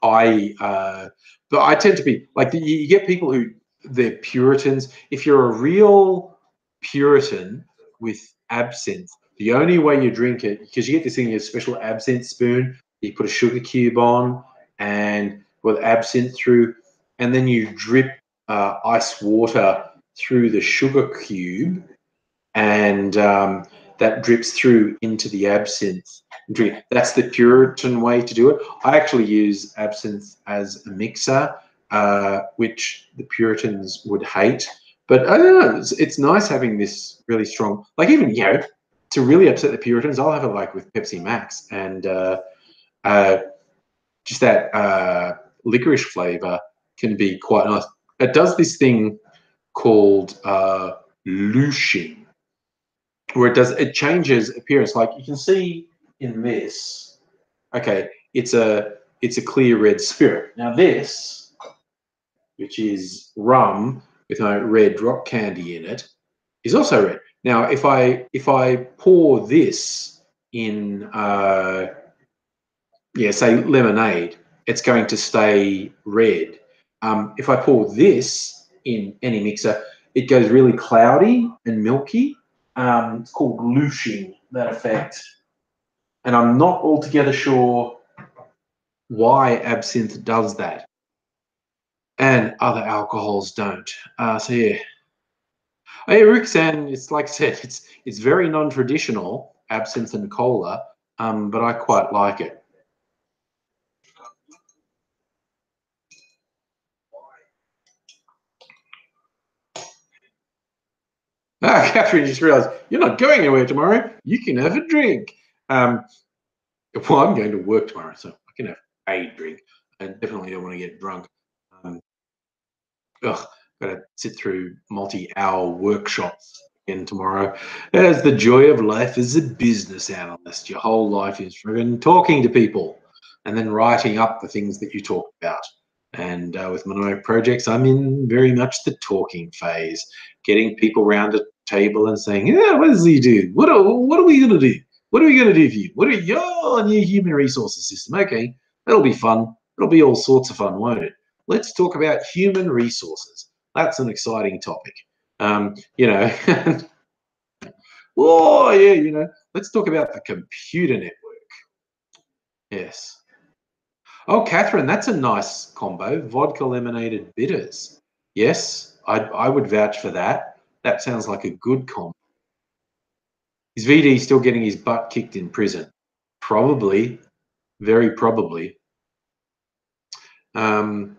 I tend to be like you get people who they're Puritans. If you're a real Puritan with absinthe, the only way you drink it, because you get this thing, a special absinthe spoon, you put a sugar cube on and with absinthe through, and then you drip ice water through the sugar cube, and that drips through into the absinthe. That's the Puritan way to do it. I actually use absinthe as a mixer, which the Puritans would hate. But I don't know, it's nice having this really strong, like even, you know, to really upset the Puritans, I'll have it like with Pepsi Max, and just that licorice flavor can be quite nice. It does this thing called lushing, where it changes appearance. Like you can see in this, okay, it's a clear red spirit. Now this, which is rum with no red rock candy in it, is also red. Now if I pour this in say lemonade, it's going to stay red. If I pour this in any mixer, it goes really cloudy and milky. It's called lushing, that effect. And I'm not altogether sure why absinthe does that and other alcohols don't. So yeah. Hey, Roxanne, it's like I said, it's very non-traditional, absinthe and cola, but I quite like it. Catherine just realised you're not going anywhere tomorrow. You can have a drink. Well, I'm going to work tomorrow, so I can have a drink. I definitely don't want to get drunk. Got to sit through multi-hour workshops again tomorrow. That's the joy of life as a business analyst. Your whole life is friggin' talking to people and then writing up the things that you talk about. And with my projects, I'm in very much the talking phase, getting people around a table and saying, yeah, what does he do? What are we going to do? What are we going to do for you? What are your new human resources system? Okay, that'll be fun. It'll be all sorts of fun, won't it? Let's talk about human resources. That's an exciting topic. You know, oh yeah, you know, let's talk about the computer network. Yes. Oh, Catherine, that's a nice combo. Vodka, lemonade, and bitters. Yes, I would vouch for that. That sounds like a good combo. Is VD still getting his butt kicked in prison? Probably. Very probably. All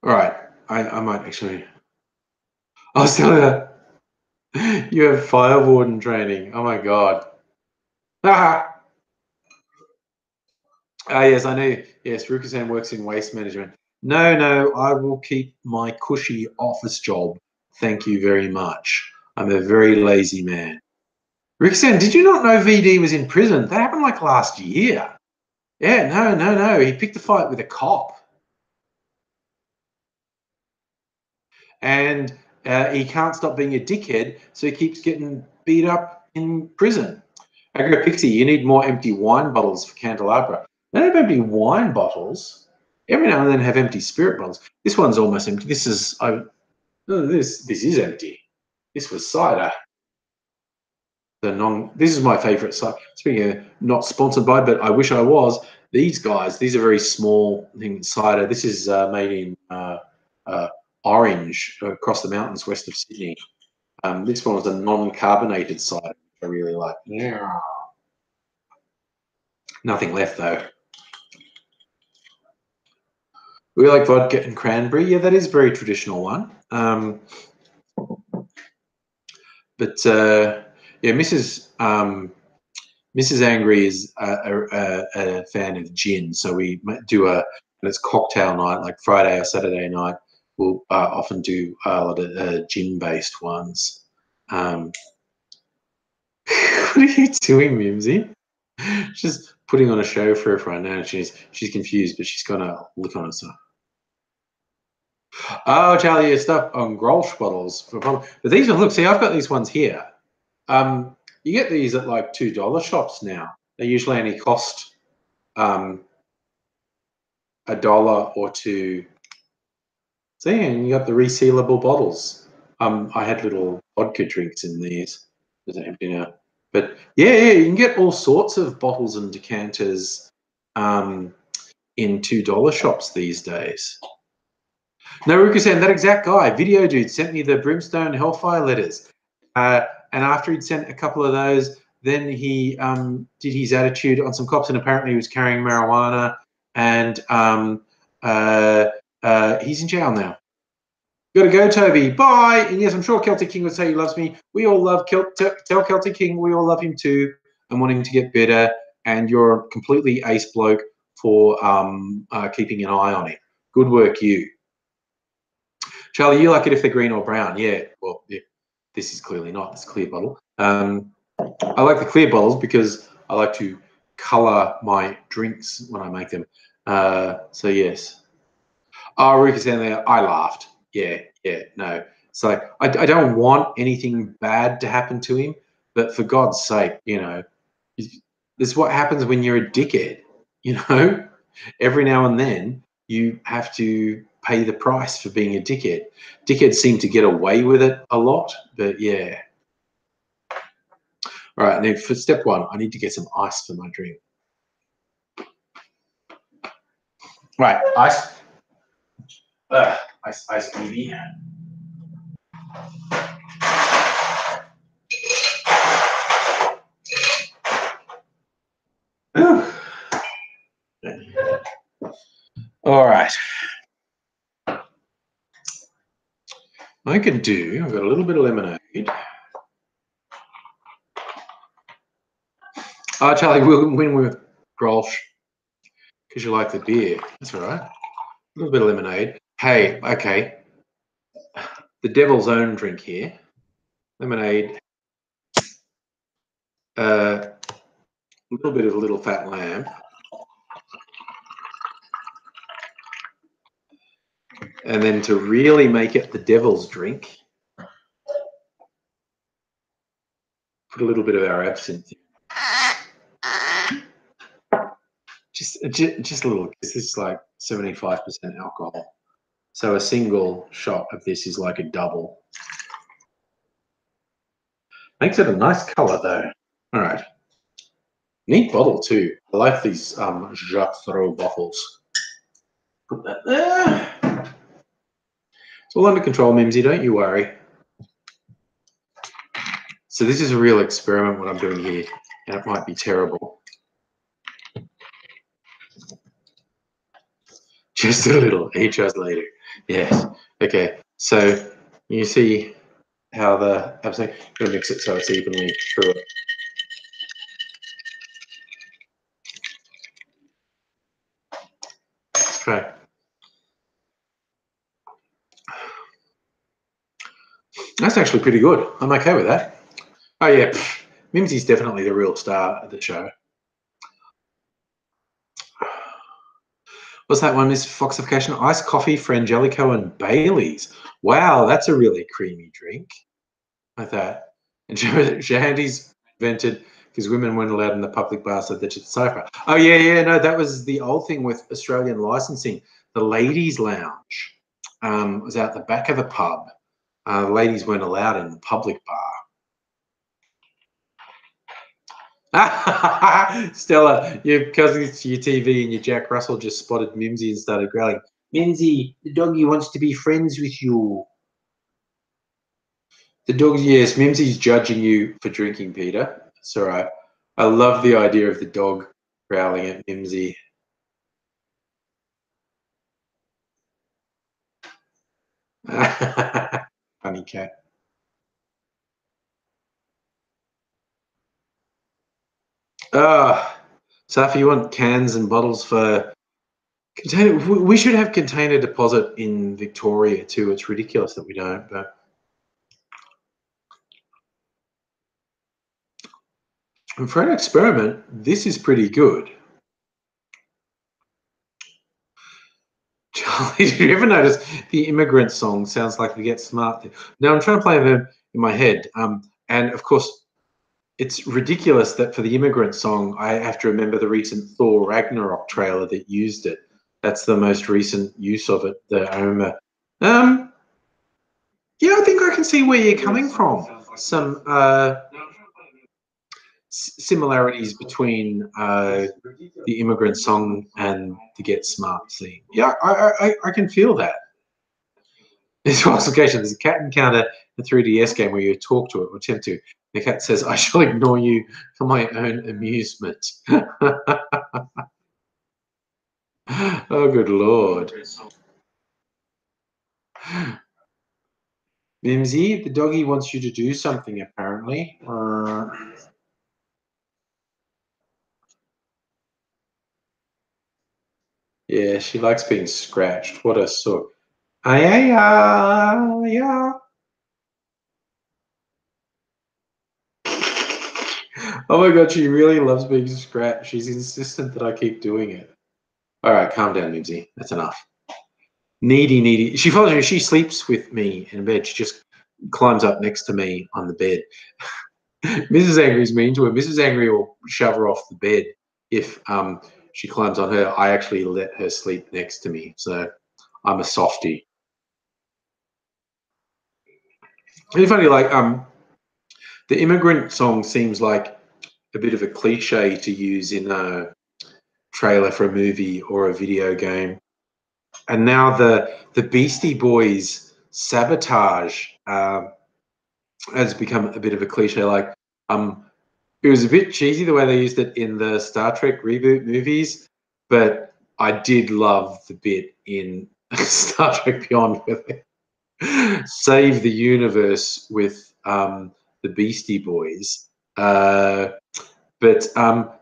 right. I might actually. I was telling her, you have fire warden training. Oh my God. Ah, yes, I know. Yes, Rukasan works in waste management. No, I will keep my cushy office job. Thank you very much. I'm a very lazy man. Rukasan, did you not know VD was in prison? That happened like last year. Yeah, no. He picked a fight with a cop. And he can't stop being a dickhead, so he keeps getting beat up in prison. Agro Pixie, you need more empty wine bottles for Candelabra. They don't have empty wine bottles. Every now and then have empty spirit bottles. This one's almost empty. This is this is empty. This was cider. This is my favourite cider. Speaking of not sponsored by, but I wish I was. These guys, these are very small cider. This is made in Orange, across the mountains west of Sydney. This one was a non-carbonated cider, which I really like. Yeah. Nothing left though. We like vodka and cranberry. Yeah, that is a very traditional one. But yeah, Mrs. Angry is a fan of gin, so we do and it's cocktail night, like Friday or Saturday night. We'll often do a lot of gin-based ones. What are you doing, Mimsy? She's putting on a show for everyone now. She's confused, but she's gonna look on herself. Oh, Charlie, your stuff on Grolsch bottles but these ones. Look, see, I've got these ones here. You get these at like $2 shops now. They usually only cost $1 or $2. See, and you got the resealable bottles. I had little vodka drinks in these. There's an empty now. But yeah, you can get all sorts of bottles and decanters in $2 shops these days. No, Rukusan, that exact guy, video dude, sent me the Brimstone Hellfire letters. And after he'd sent a couple of those, then he did his attitude on some cops, and apparently he was carrying marijuana, and he's in jail now. Gotta go, Toby. Bye. And yes, I'm sure Celtic King would say he loves me. We all love tell Celtic King we all love him too and want him to get better. And you're a completely ace bloke for keeping an eye on him. Good work, you. Charlie, you like it if they're green or brown? Yeah. Well, yeah, this is clearly not. It's a clear bottle. I like the clear bottles because I like to colour my drinks when I make them. So yes. Oh, Ruka's down there. I laughed. Yeah, no. So I don't want anything bad to happen to him, but for God's sake, this is what happens when you're a dickhead. Every now and then you have to pay the price for being a dickhead. Dickheads seem to get away with it a lot, but yeah. All right, and then for step one, I need to get some ice for my drink. Right, ice. Ice, baby. All right. I can do, I've got a little bit of lemonade. Oh, Charlie, we'll win with Grolsch because you like the beer. That's all right. A little bit of lemonade. Hey, okay. The devil's own drink here. Lemonade. A little bit of Little Fat Lamb. And then to really make it the devil's drink, put a little bit of our absinthe in. Just a little. This is like 75% alcohol. So a single shot of this is like a double. Makes it a nice color though. All right. Neat bottle too. I like these Jacques Throw bottles. Put that there. It's all under control, Mimsy, don't you worry. So this is a real experiment what I'm doing here, and it might be terrible. Just a little. He tries later. Yes. Okay. So you see how I'm going to mix it so it's evenly through it. Okay. That's actually pretty good. I'm okay with that. Oh yeah, Mimsy's definitely the real star of the show. What's that one, Miss Foxification? Iced coffee, Frangelico, and Bailey's. Wow, that's a really creamy drink. Like that. And Shandy's invented because women weren't allowed in the public bar, so that's sofa. Oh yeah, no, that was the old thing with Australian licensing. The ladies' lounge was out the back of the pub. Ladies weren't allowed in the public bar. Stella, your cousin's to your TV and your Jack Russell just spotted Mimsy and started growling. Mimsy, the doggy wants to be friends with you. The dog, yes, Mimsy's judging you for drinking, Peter. It's all right. I love the idea of the dog growling at Mimsy. Funny cat. So if you want cans and bottles for container, we should have container deposit in Victoria too. It's ridiculous that we don't, but for an experiment, this is pretty good. Charlie, did you ever notice the immigrant song sounds like we get smart? Now I'm trying to play them in my head, and of course, it's ridiculous that for the immigrant song, I have to remember the recent Thor Ragnarok trailer that used it. That's the most recent use of it that I remember. Yeah, I think I can see where you're coming from. Some similarities between the immigrant song and the Get Smart theme. Yeah, I can feel that. This classification, there's a cat encounter, a 3DS game where you talk to it or attempt to. The cat says, I shall ignore you for my own amusement. Oh, good Lord. Mimsy, the doggy wants you to do something, apparently. Yeah, she likes being scratched. What a sook. Yeah. Oh my God, she really loves being scratched. She's insistent that I keep doing it. All right, calm down, Mimsy. That's enough. Needy. She follows me. She sleeps with me in bed. She just climbs up next to me on the bed. Mrs. Angry's mean to her. Mrs. Angry will shove her off the bed if she climbs on her. I actually let her sleep next to me, so I'm a softie. It's funny, like the immigrant song seems like a bit of a cliche to use in a trailer for a movie or a video game. And now the Beastie Boys sabotage has become a bit of a cliche. Like it was a bit cheesy the way they used it in the Star Trek reboot movies, but I did love the bit in Star Trek Beyond where they save the universe with the Beastie Boys. But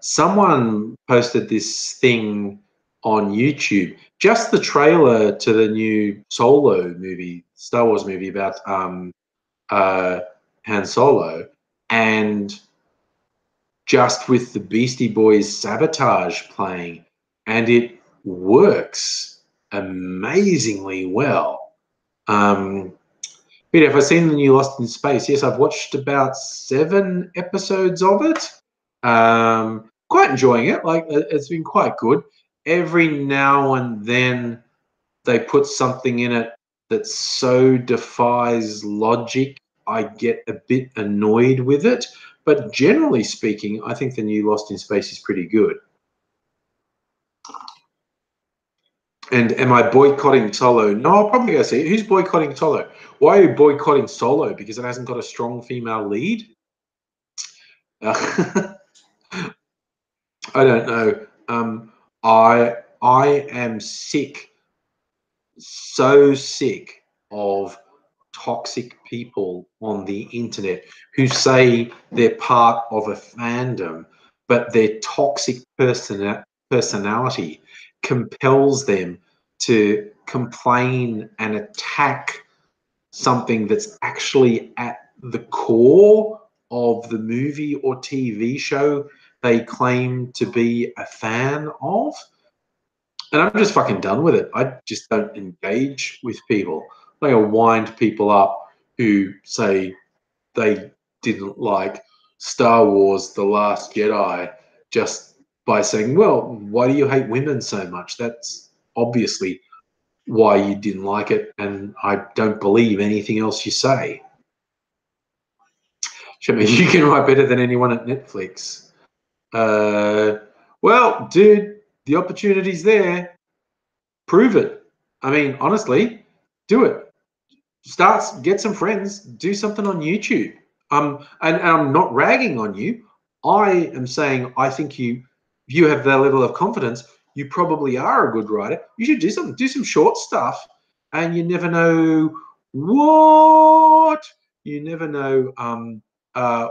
someone posted this thing on YouTube, just the trailer to the new Solo movie, Star Wars movie about Han Solo, and just with the Beastie Boys sabotage playing, and it works amazingly well. Peter, have I seen the new Lost in Space? Yes, I've watched about 7 episodes of it. Quite enjoying it. Like it's been quite good. Every now and then they put something in it that so defies logic I get a bit annoyed with it. But generally speaking, I think the new Lost in Space is pretty good. And am I boycotting Solo? No, I'll probably go see it. Who's boycotting Solo? Why are you boycotting Solo? Because it hasn't got a strong female lead? I don't know. I am sick, so sick of toxic people on the internet who say they're part of a fandom, but their toxic personality compels them to complain and attack something that's actually at the core of the movie or TV show they claim to be a fan of. And I'm just fucking done with it. I just don't engage with people. Like I wind people up who say they didn't like Star Wars The Last Jedi just by saying, well, why do you hate women so much? That's obviously why you didn't like it, and I don't believe anything else you say. I mean, you can write better than anyone at Netflix. Well, dude, the opportunity's there. Prove it. I mean, honestly, do it. Get some friends, do something on YouTube. And I'm not ragging on you. I am saying I think if you have that level of confidence, you probably are a good writer. You should do some short stuff, and you never know what you never know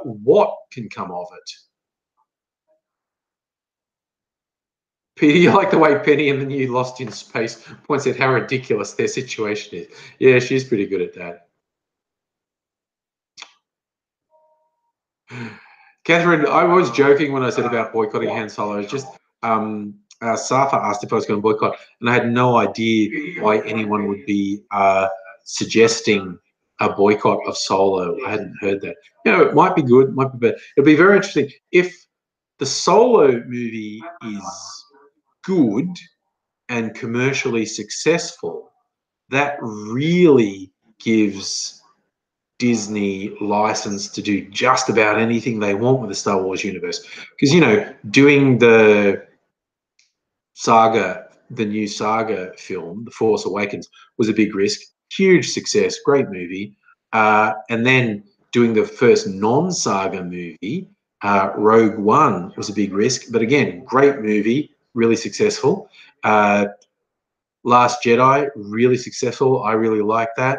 what can come of it. Peter, you like the way Penny in the new Lost in Space points out how ridiculous their situation is. Yeah, she's pretty good at that. Catherine, I was joking when I said about boycotting Han Solo. It's just Safa asked if I was going to boycott, and I had no idea why anyone would be suggesting a boycott of Solo. I hadn't heard that. You know, it might be good, might be bad. It'll be very interesting if the Solo movie is good and commercially successful. That really gives Disney license to do just about anything they want with the Star Wars universe. Because, you know, doing the new saga film, The Force Awakens, was a big risk. Huge success, great movie. And then doing the first non-saga movie, Rogue One, was a big risk. But again, great movie, really successful. Last Jedi, really successful. I really like that.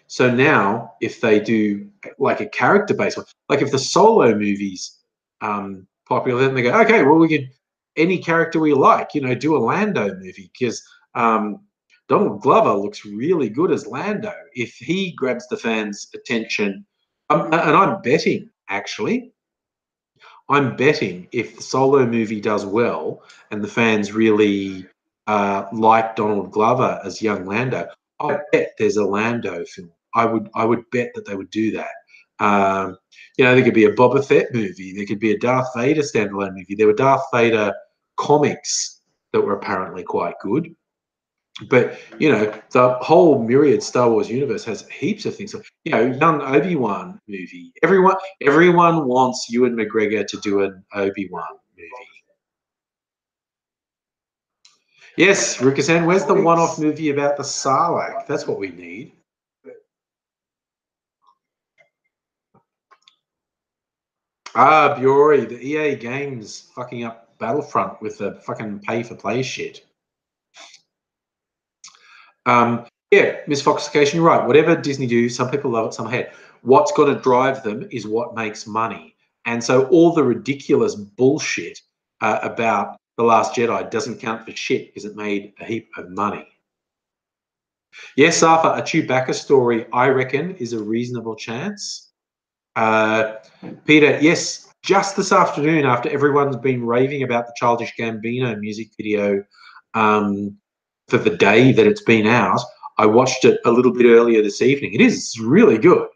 So now, if they do like a character-based one, like if the Solo movie's popular, then they go, okay, well, we could any character we like, you know, do a Lando movie because Donald Glover looks really good as Lando. If he grabs the fans' attention, and I'm betting actually, I'm betting if the Solo movie does well and the fans really like Donald Glover as young Lando, I bet there's a Lando film. I would bet that they would do that. You know, there could be a Boba Fett movie. There could be a Darth Vader standalone movie. There were Darth Vader comics that were apparently quite good. But you know, the whole myriad Star Wars universe has heaps of things. You know, young Obi-Wan movie. Everyone wants Ewan McGregor to do an Obi-Wan movie. Yes, Rukasan, where's the one-off movie about the Sarlacc? That's what we need. Biori, the EA Games fucking up Battlefront with the fucking pay-for-play shit. Yeah, Miss Foxification, you're right. Whatever Disney do, some people love it, some hate it. What's got to drive them is what makes money. And so all the ridiculous bullshit about The Last Jedi doesn't count for shit because it made a heap of money. Yes, Safa, a Chewbacca story, I reckon, is a reasonable chance. Peter, yes, just this afternoon, after everyone's been raving about the Childish Gambino music video for the day that it's been out, I watched it a little bit earlier this evening. It's really good,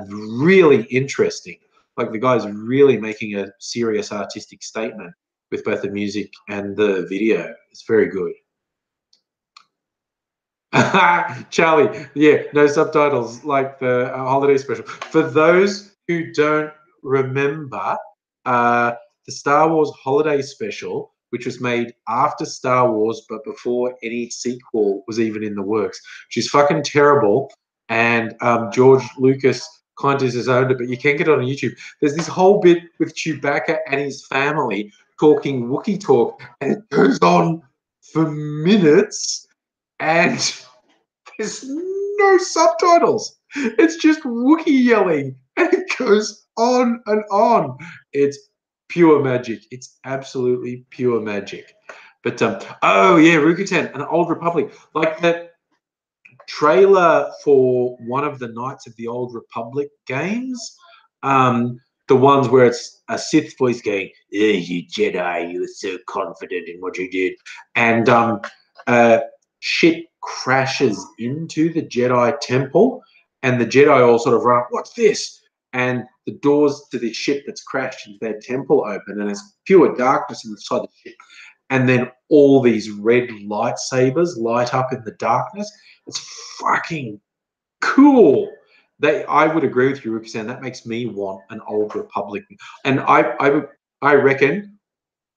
really interesting. Like the guy's really making a serious artistic statement with both the music and the video. It's very good. Charlie, yeah, no subtitles like the holiday special. For those who don't remember, uh, the Star Wars holiday special, which was made after Star Wars but before any sequel was even in the works, which is fucking terrible. And George Lucas kind of disowned it, but you can get it on YouTube. There's this whole bit with Chewbacca and his family talking Wookiee talk, and it goes on for minutes. And there's no subtitles. It's just Wookiee yelling, and it goes on and on. It's pure magic. It's absolutely pure magic. But oh yeah, Rukutan, an Old Republic, like the trailer for one of the Knights of the Old Republic games. The ones where it's a Sith voice going, "Yeah, you Jedi, you were so confident in what you did," and shit crashes into the Jedi temple, and the Jedi all sort of run, "What's this?" And the doors to the ship that's crashed into their temple open, and there's pure darkness inside the ship. And then all these red lightsabers light up in the darkness. It's fucking cool. I would agree with you, Rukusan. That makes me want an Old Republic, and I reckon,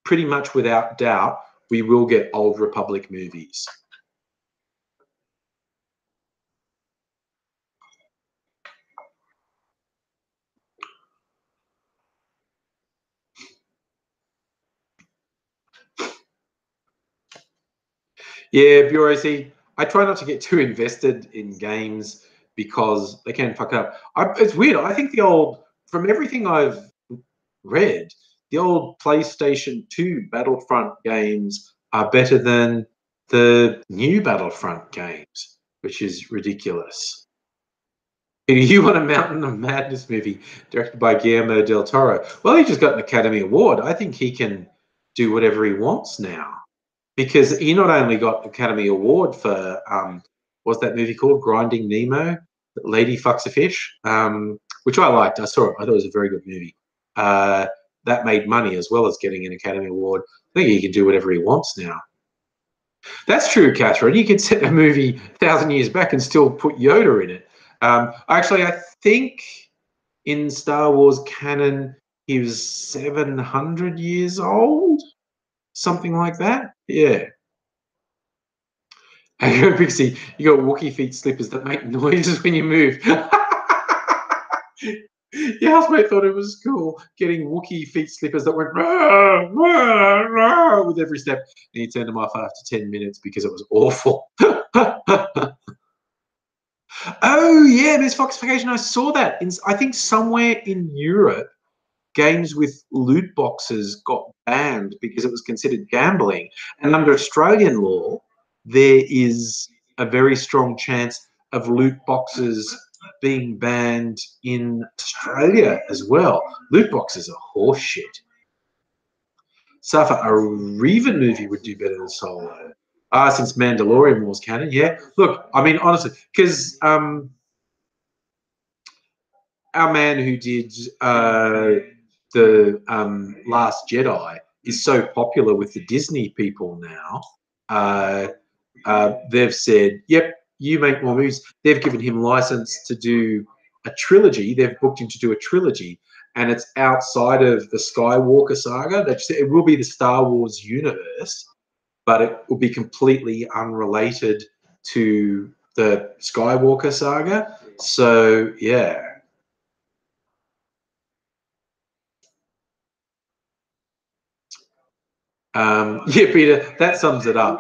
pretty much without doubt, we will get Old Republic movies. Yeah, Bureau. See, I try not to get too invested in games because they can fuck up. It's weird. I think from everything I've read, the old PlayStation 2 Battlefront games are better than the new Battlefront games, which is ridiculous. You want a Mountain of Madness movie directed by Guillermo del Toro? Well, he just got an Academy Award. I think he can do whatever he wants now because he not only got Academy Award for what's that movie called, Grinding Nemo, Lady Fucks a Fish, which I liked. I saw it. I thought it was a very good movie. That made money as well as getting an Academy Award. I think he can do whatever he wants now. That's true, Catherine. You could set a movie 1,000 years back and still put Yoda in it. Actually, I think in Star Wars canon, he was 700 years old, something like that. Yeah. Hey, go Pixie, you got Wookiee feet slippers that make noises when you move. Your housemate thought it was cool getting Wookiee feet slippers that went rah, rah, rah, with every step, and he turned them off after 10 minutes because it was awful. Oh yeah, Miss Fox Vacation. I saw that. I think somewhere in Europe, games with loot boxes got banned because it was considered gambling. And under Australian law, there is a very strong chance of loot boxes being banned in Australia as well. Loot boxes are horseshit. Safa, a Revan movie would do better than Solo. Since Mandalorian was canon, yeah. Look, I mean, honestly, because our man who did the Last Jedi is so popular with the Disney people now. They've said, "Yep, you make more movies." They've given him license to do a trilogy. They've booked him to do a trilogy, and it's outside of the Skywalker saga. It will be the Star Wars universe, but it will be completely unrelated to the Skywalker saga. So yeah. Yeah, Peter, that sums it up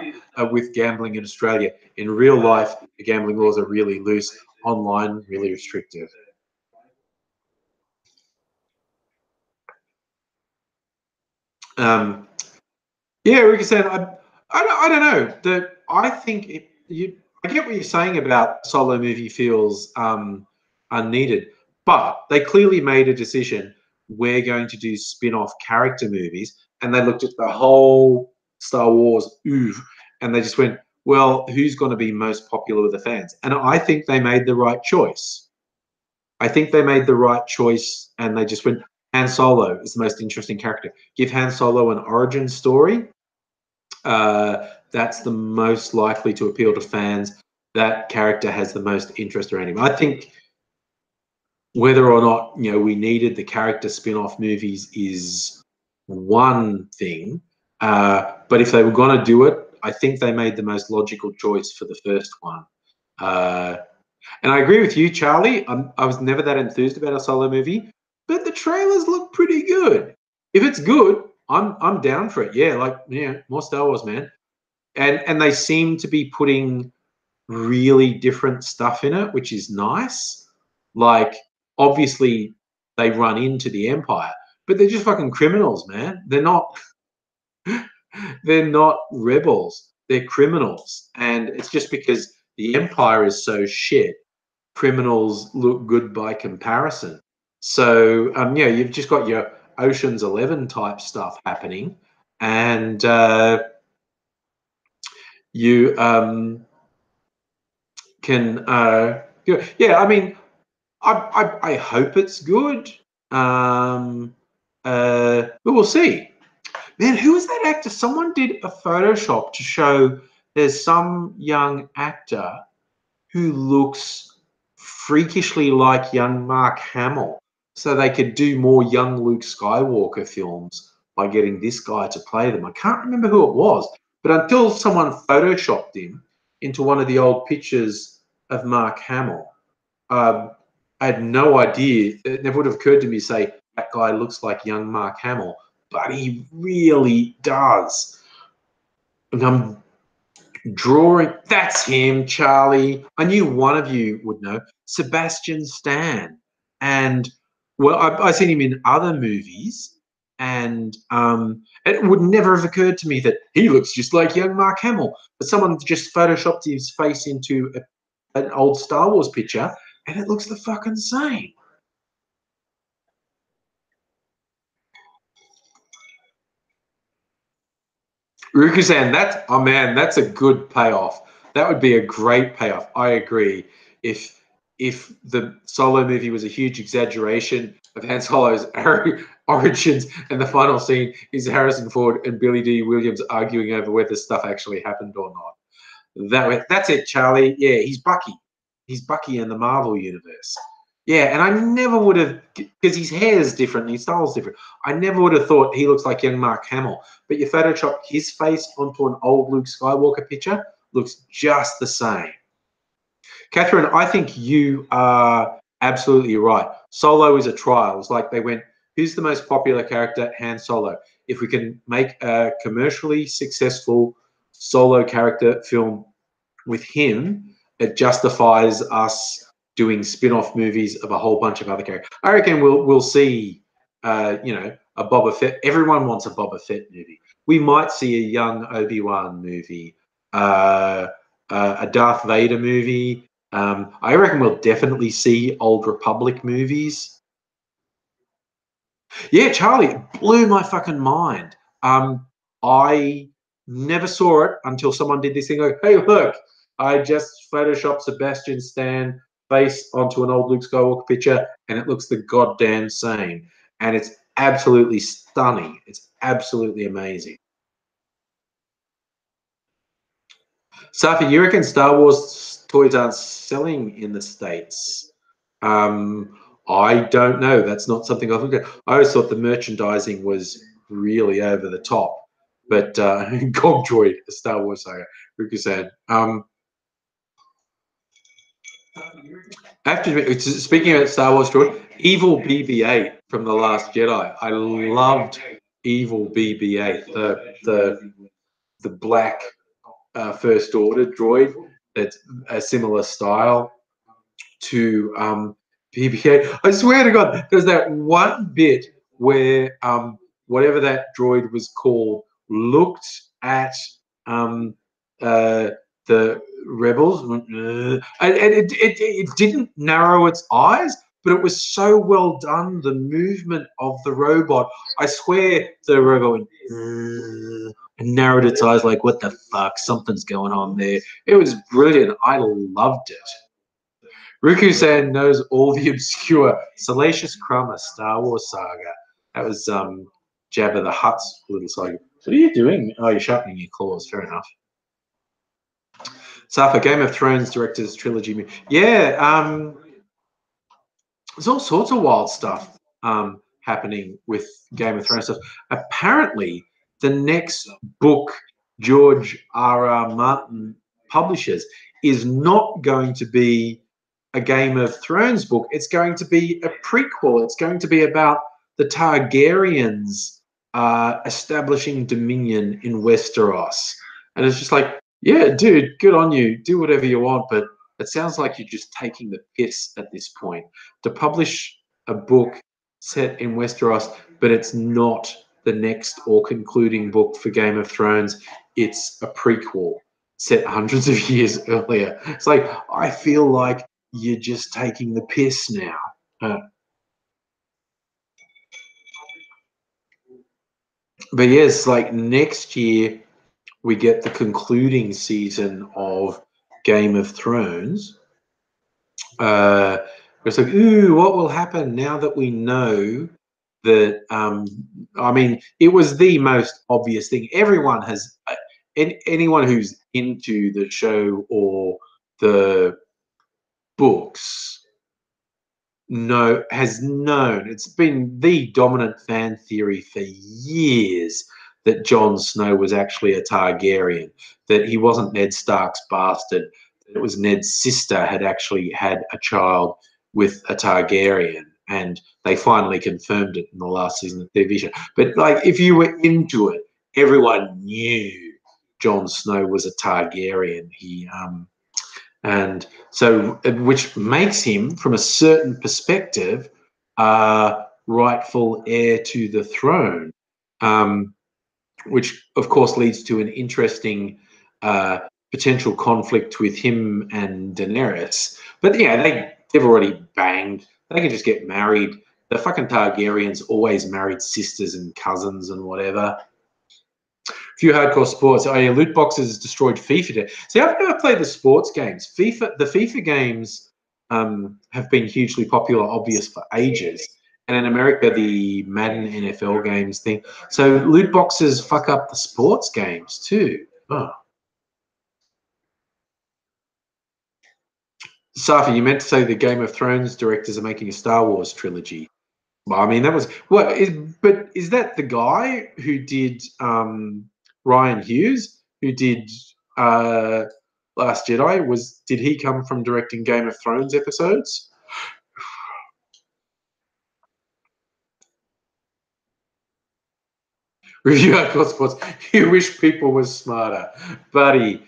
with gambling in Australia. In real life, the gambling laws are really loose. Online, really restrictive. Um, yeah, Rika-san, I don't know. I think I get what you're saying about solo movie feels unneeded, but they clearly made a decision. We're going to do spin-off character movies, and they looked at the whole Star Wars oeuvre, and they just went, well, who's going to be most popular with the fans? And I think they made the right choice. I think they made the right choice, and they just went, Han Solo is the most interesting character. Give Han Solo an origin story, that's the most likely to appeal to fans. that character has the most interest around him. I think whether or not we needed the character spin-off movies is one thing, but if they were going to do it, I think they made the most logical choice for the first one. And I agree with you, Charlie. I was never that enthused about a Solo movie, but the trailers look pretty good. If it's good, I'm down for it. Yeah, more Star Wars, man. And they seem to be putting really different stuff in it, which is nice. Like, obviously, they run into the Empire, but they're just fucking criminals, man. They're not rebels. They're criminals, and it's just because the Empire is so shit. Criminals look good by comparison. So, you've just got your Ocean's 11 type stuff happening, and you can, I mean, I hope it's good, but we'll see. Man, who is that actor? Someone did a Photoshop to show there's some young actor who looks freakishly like young Mark Hamill. So they could do more young Luke Skywalker films by getting this guy to play them. I can't remember who it was, but until someone Photoshopped him into one of the old pictures of Mark Hamill, I had no idea. It never would have occurred to me to say that guy looks like young Mark Hamill, but he really does. And I'm drawing. That's him, Charlie. I knew one of you would know. Sebastian Stan. And, well, I've seen him in other movies, and it would never have occurred to me that he looks just like young Mark Hamill. But someone just photoshopped his face into an old Star Wars picture, and it looks the fucking same. Rukusan, that's a good payoff. That would be a great payoff. I agree. If the Solo movie was a huge exaggeration of Han Solo's origins, and the final scene is Harrison Ford and Billy D. Williams arguing over whether stuff actually happened or not. That's it, Charlie. Yeah, he's Bucky. He's Bucky in the Marvel universe. Yeah, and I never would have, because his hair is different and his style's different. I never would have thought he looks like young Mark Hamill. But you Photoshop his face onto an old Luke Skywalker picture, looks just the same. Catherine, I think you are absolutely right. Solo is a trial. It's like they went, who's the most popular character? Han Solo. If we can make a commercially successful Solo character film with him, it justifies us doing spin-off movies of a whole bunch of other characters. I reckon we'll see, a Boba Fett. Everyone wants a Boba Fett movie. We might see a young Obi-Wan movie, a Darth Vader movie. I reckon we'll definitely see Old Republic movies. Yeah, Charlie, it blew my fucking mind. I never saw it until someone did this thing like, hey, look, I just photoshopped Sebastian Stan face onto an old Luke Skywalker picture, and it looks the goddamn same. And it's absolutely stunning. It's absolutely amazing. Safi, you reckon Star Wars toys aren't selling in the States? I don't know. That's not something I've looked at. I always thought the merchandising was really over the top. But Gog Droid, a Star Wars saga, Rukusan. Speaking about Star Wars droid, Evil BB-8 from The Last Jedi. I loved Evil BB-8, the black First Order droid that's a similar style to BB-8. I swear to God, there's that one bit where whatever that droid was called looked at the rebels, and it didn't narrow its eyes, but it was so well done. The movement of the robot, I swear, the robot went and narrowed its eyes like, what the fuck? Something's going on there. It was brilliant. I loved it. Ruku-san knows all the obscure Salacious Crumb, a Star Wars saga. That was Jabba the Hutt's little saga. What are you doing? Oh, you're sharpening your claws. Fair enough. Safa, Game of Thrones director's trilogy. Yeah, there's all sorts of wild stuff happening with Game of Thrones stuff. Apparently, the next book George R.R. Martin publishes is not going to be a Game of Thrones book. It's going to be a prequel. It's going to be about the Targaryens establishing dominion in Westeros. And it's just like, yeah, dude, good on you. Do whatever you want, but it sounds like you're just taking the piss at this point. To publish a book set in Westeros, but it's not the next or concluding book for Game of Thrones. It's a prequel set hundreds of years earlier. It's like, I feel like you're just taking the piss now. But yes, like next year, we get the concluding season of Game of Thrones. It's like, ooh, what will happen now that we know that? I mean, it was the most obvious thing. Everyone has, anyone who's into the show or the books has known, it's been the dominant fan theory for years that Jon Snow was actually a Targaryen, that he wasn't Ned Stark's bastard, that it was Ned's sister had actually had a child with a Targaryen, and they finally confirmed it in the last season of TV show. But like, if you were into it, everyone knew Jon Snow was a Targaryen. And so, which makes him, from a certain perspective, rightful heir to the throne, which of course leads to an interesting potential conflict with him and Daenerys. But yeah, they've already banged. They can just get married. The fucking Targaryens always married sisters and cousins and whatever. Few hardcore sports. Oh yeah, loot boxes destroyed FIFA. See, I've never played the sports games. The FIFA games have been hugely popular, obvious for ages. And in America, the Madden NFL games thing. So loot boxes fuck up the sports games too. Oh. Safi, you meant to say the Game of Thrones directors are making a Star Wars trilogy. Well, I mean, that was but is that the guy who did Ryan Hughes, who did Last Jedi? Did he come from directing Game of Thrones episodes? Review Hardcore Sports. You wish people were smarter, buddy.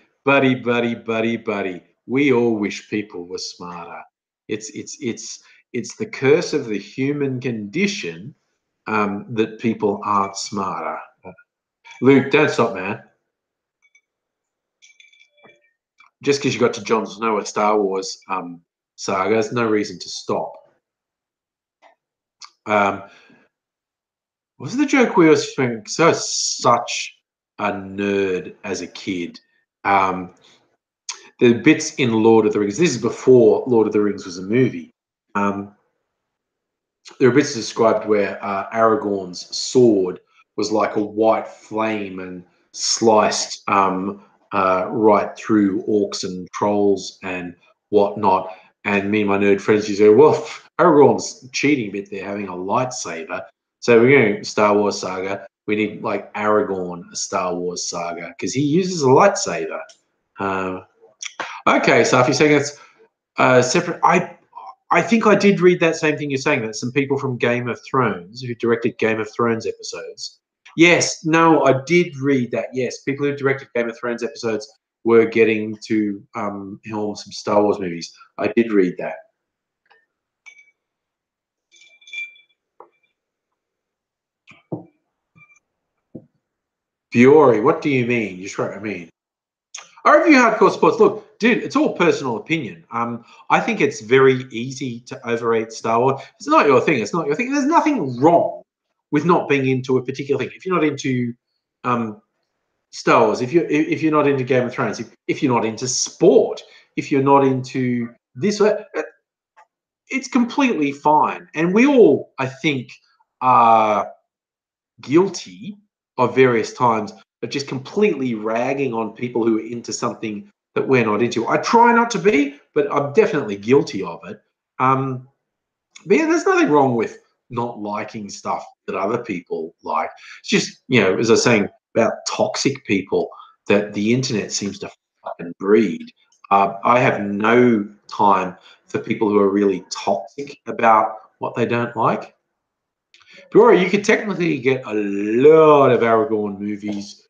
We all wish people were smarter. It's the curse of the human condition that people aren't smarter. Luke, don't stop, man. Just because you got to Jon Snow at Star Wars saga, there's no reason to stop. Was the joke we were saying? So such a nerd as a kid. The bits in Lord of the Rings. This is before Lord of the Rings was a movie. There are bits described where Aragorn's sword was like a white flame and sliced right through orcs and trolls and whatnot. And me and my nerd friends used to go, well, Aragorn's cheating a bit there, having a lightsaber. So we're going Star Wars saga. We need like Aragorn, a Star Wars saga, because he uses a lightsaber. Okay, so if you're saying it's separate, I think I did read that same thing you're saying, that some people from Game of Thrones who directed Game of Thrones episodes. Yes, no, I did read that. Yes, people who directed Game of Thrones episodes were getting to helm some Star Wars movies. I did read that. Fiore, what do you mean? You just what I mean. I review hardcore sports. Look, dude, it's all personal opinion. I think it's very easy to overrate Star Wars. It's not your thing. It's not your thing. There's nothing wrong with not being into a particular thing. If you're not into Star Wars, if you're not into Game of Thrones, if you're not into sport, if you're not into this, it's completely fine. And we all, I think, are guilty of various times of just completely ragging on people who are into something that we're not into. I try not to be, but I'm definitely guilty of it. But yeah, there's nothing wrong with not liking stuff that other people like. It's just, as I was saying about toxic people that the internet seems to fucking breed. I have no time for people who are really toxic about what they don't like. Bro, you could technically get a lot of Aragorn movies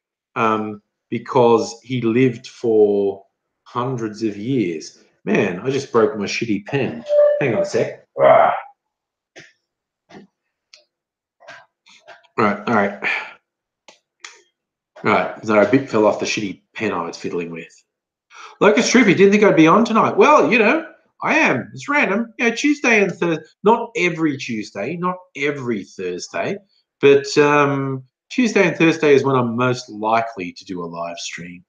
because he lived for hundreds of years. Man, I just broke my shitty pen. Hang on a sec. Right, all right. Right, so a bit fell off the shitty pen I was fiddling with. Locust Troopy, didn't think I'd be on tonight. Well, I am. It's random. Tuesday and Thursday. Not every Tuesday, not every Thursday, but Tuesday and Thursday is when I'm most likely to do a live stream.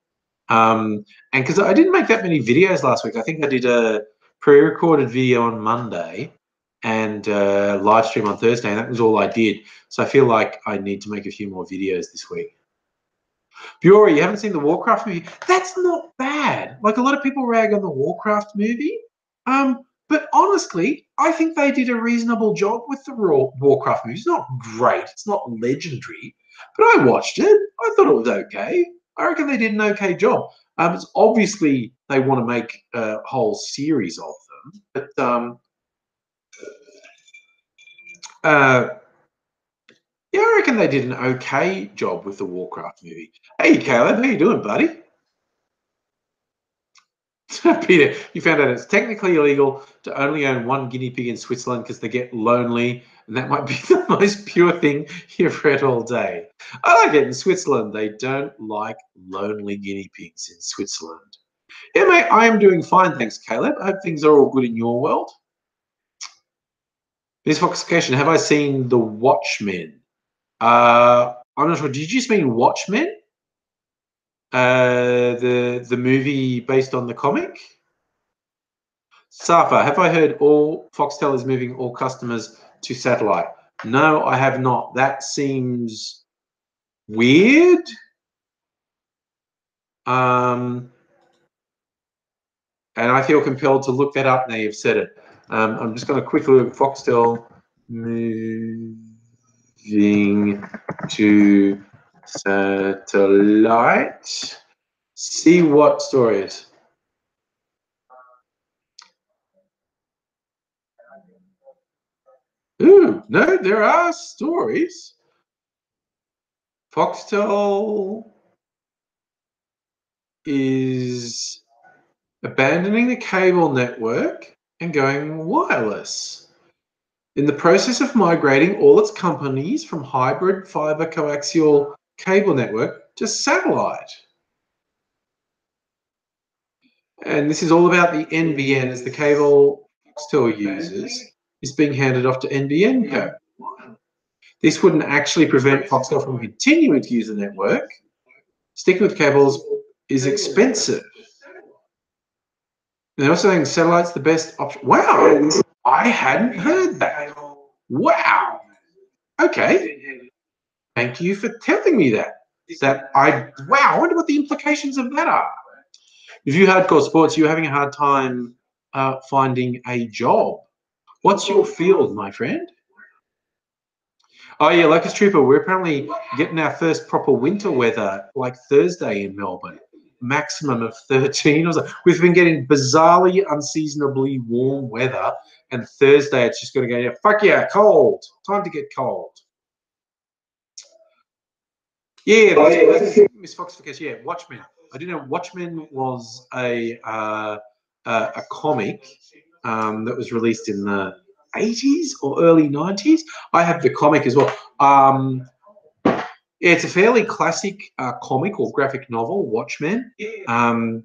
And because I didn't make that many videos last week, I think I did a pre-recorded video on Monday and live stream on Thursday, and that was all I did. So I feel like I need to make a few more videos this week. Bury, you haven't seen the Warcraft movie? That's not bad. Like, a lot of people rag on the Warcraft movie. But honestly, I think they did a reasonable job with the Warcraft movie. It's not great. It's not legendary. But I watched it. I thought it was okay. I reckon they did an okay job. It's obviously they want to make a whole series of them. But yeah, I reckon they did an okay job with the Warcraft movie. Hey, Caleb, how you doing, buddy? Peter, you found out it's technically illegal to only own one guinea pig in Switzerland because they get lonely, and that might be the most pure thing you've read all day. I like it. In Switzerland, they don't like lonely guinea pigs in Switzerland. Yeah, mate, I am doing fine, thanks, Caleb. I hope things are all good in your world. Miss Foxification, have I seen The Watchmen? I'm not sure. Did you just mean Watchmen? The movie based on the comic? Safa, have I heard all Foxtel is moving all customers to satellite? No, I have not. That seems weird. And I feel compelled to look that up now you've said it. I'm just going to quickly look at Foxtel moving to satellite. See what stories. Ooh, no, there are stories. Foxtel is abandoning the cable network and going wireless. In the process of migrating all its companies from hybrid fiber coaxial cable network to satellite. And this is all about the NBN as the cable Foxtel uses is being handed off to NBN Co. This wouldn't actually prevent Foxtel from continuing to use the network. Sticking with cables is expensive. And they're also saying satellite's the best option. Wow, I hadn't heard that. Wow. Okay. Thank you for telling me that. Wow, I wonder what the implications of that are. If you hardcore sports, you're having a hard time finding a job. What's your field, my friend? Oh, yeah, Locust Trooper, we're apparently getting our first proper winter weather like Thursday in Melbourne. Maximum of 13 or so. We've been getting bizarrely, unseasonably warm weather, and Thursday it's just going to go, yeah, fuck yeah, cold. Time to get cold. Yeah, Miss Foxification, yeah, Watchmen. I didn't know Watchmen was a comic that was released in the 80s or early 90s. I have the comic as well. Yeah, it's a fairly classic comic or graphic novel, Watchmen. And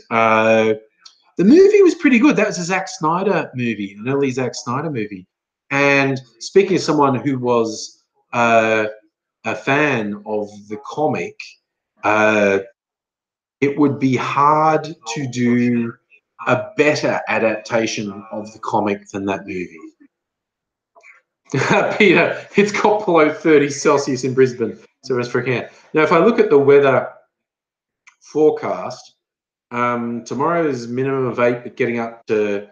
the movie was pretty good. That was a Zack Snyder movie, an early Zack Snyder movie. And speaking of someone who was a fan of the comic, it would be hard to do a better adaptation of the comic than that movie. Peter, it's got below 30 Celsius in Brisbane, so it's freaking out. Now, if I look at the weather forecast, Tomorrow is minimum of 8, but getting up to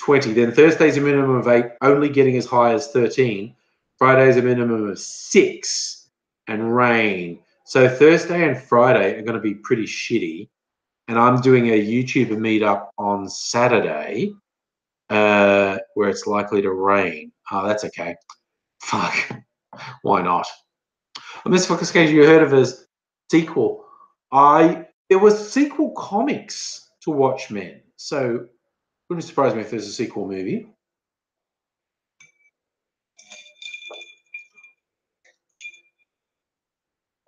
20. Then Thursday's a minimum of 8, only getting as high as 13. Friday's a minimum of 6 and rain. So Thursday and Friday are going to be pretty shitty. And I'm doing a YouTuber meetup on Saturday where it's likely to rain. Oh, that's okay. Fuck. Why not? On this fucking occasion, you heard of a sequel. There was sequel comics to Watchmen. So wouldn't surprise me if there's a sequel movie.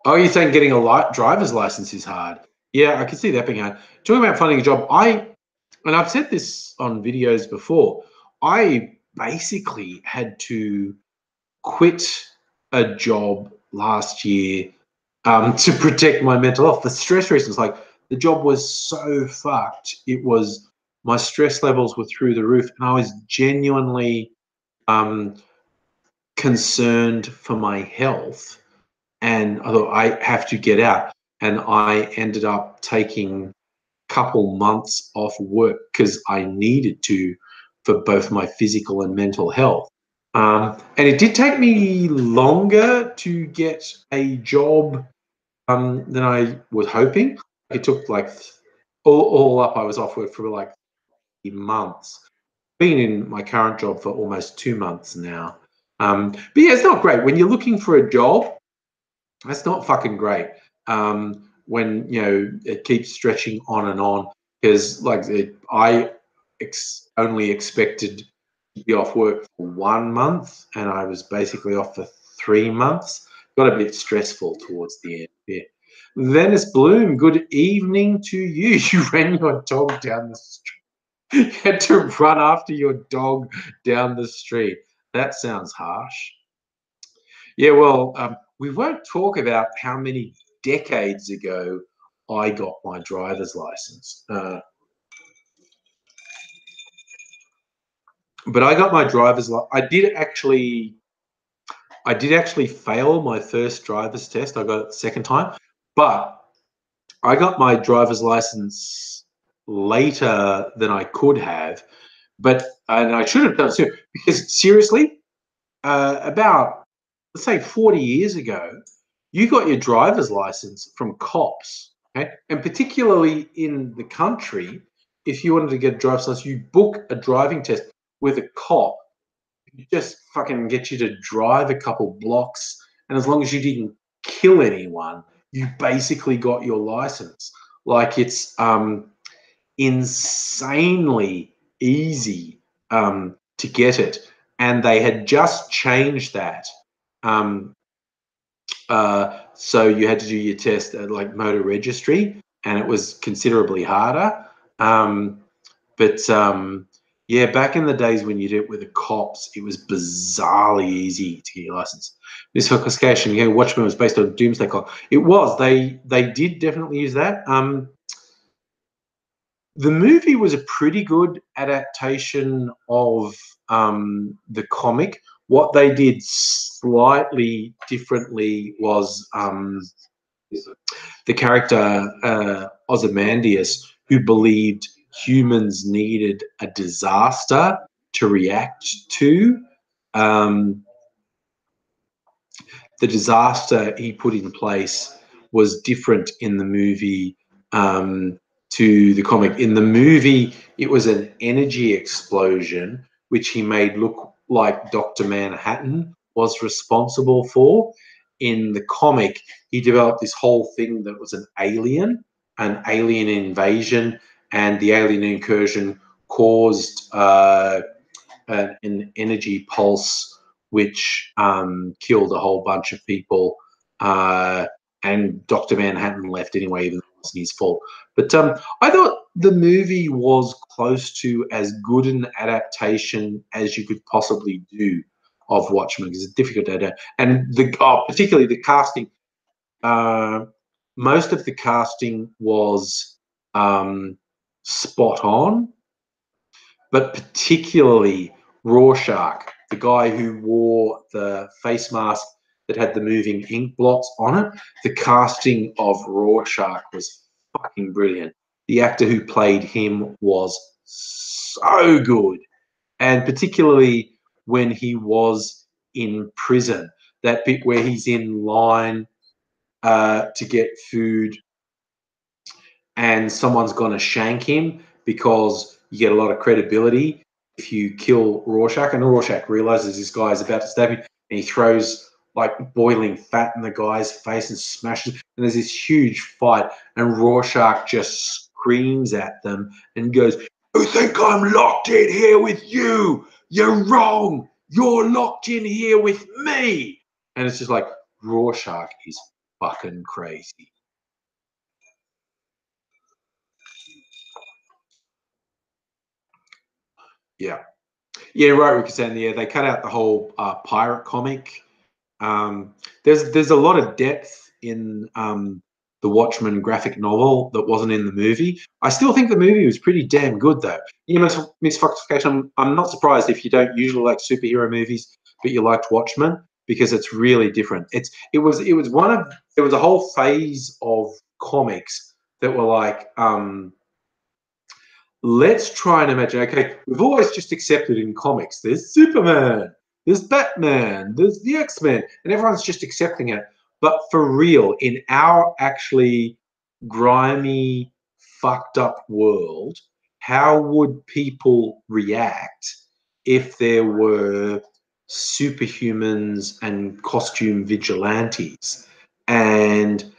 Oh, you're saying getting a driver's license is hard? Yeah, I can see that being hard. Talking about finding a job, and I've said this on videos before, I basically had to quit a job last year to protect my mental health for stress reasons. Like the job was so fucked. My stress levels were through the roof, and I was genuinely concerned for my health. And I thought I have to get out. And I ended up taking a couple months off work because I needed to for both my physical and mental health. And it did take me longer to get a job than I was hoping. It took like all up, I was off work for like 3 months. Been in my current job for almost 2 months now. But yeah, it's not great when you're looking for a job. That's not fucking great. When it keeps stretching on and on because I only expected to be off work for 1 month and I was basically off for 3 months. Got a bit stressful towards the end. Yeah. Venice Bloom, good evening to you. You ran your dog down the street. You had to run after your dog down the street. That sounds harsh. Yeah, well, we won't talk about how many decades ago I got my driver's license. But I got my driver's license. I did actually fail my first driver's test. I got it the second time, but I got my driver's license later than I could have. And I should have done sooner because seriously, about let's say 40 years ago, you got your driver's license from cops, okay? And particularly in the country, if you wanted to get a driver's license, you book a driving test with a cop. You just fucking get you to drive a couple blocks, and as long as you didn't kill anyone, you basically got your license. Like it's insanely easy to get it, and they had just changed that. Um, so you had to do your test at like motor registry, and it was considerably harder. Um, but yeah, back in the days when you did it with the cops, it was bizarrely easy to get your license. This classification, Watchmen was based on Doomsday Clock. It was. They did definitely use that. The movie was a pretty good adaptation of the comic. What they did slightly differently was the character Ozymandias, who believed humans needed a disaster to react to. Um, the disaster he put in place was different in the movie to the comic. In the movie, it was an energy explosion, which he made look like Dr. Manhattan was responsible for. In the comic, he developed this whole thing that was an alien invasion, and the alien incursion caused an energy pulse which killed a whole bunch of people. And Dr. Manhattan left anyway, even though it wasn't his fault. But I thought the movie was close to as good an adaptation as you could possibly do of Watchmen, because it's difficult to adapt. And particularly the casting. Most of the casting was spot on, but particularly Rorschach, the guy who wore the face mask that had the moving ink blots on it. The casting of Rorschach was fucking brilliant. the actor who played him was so good, and particularly when he was in prison, that bit where he's in line to get food and someone's going to shank him, because you get a lot of credibility if you kill Rorschach, and Rorschach realizes this guy is about to stab him, and he throws like boiling fat in the guy's face and smashes, and there's this huge fight, and Rorschach just screams at them and goes, "You think I'm locked in here with you? You're wrong. You're locked in here with me." And it's just like, Rorschach is fucking crazy. Yeah. Yeah, right, Rikusan. Yeah, they cut out the whole pirate comic. There's a lot of depth in the Watchmen graphic novel that wasn't in the movie. I still think the movie was pretty damn good, though. You know, Miss Foxification, I'm not surprised if you don't usually like superhero movies, but you liked Watchmen, because it's really different. It was one of there was a whole phase of comics that were like, let's try and imagine, okay, we've always just accepted in comics there's Superman, there's Batman, there's the X-Men, and everyone's just accepting it. But for real, in our actually grimy, fucked up world, how would people react if there were superhumans and costume vigilantes? And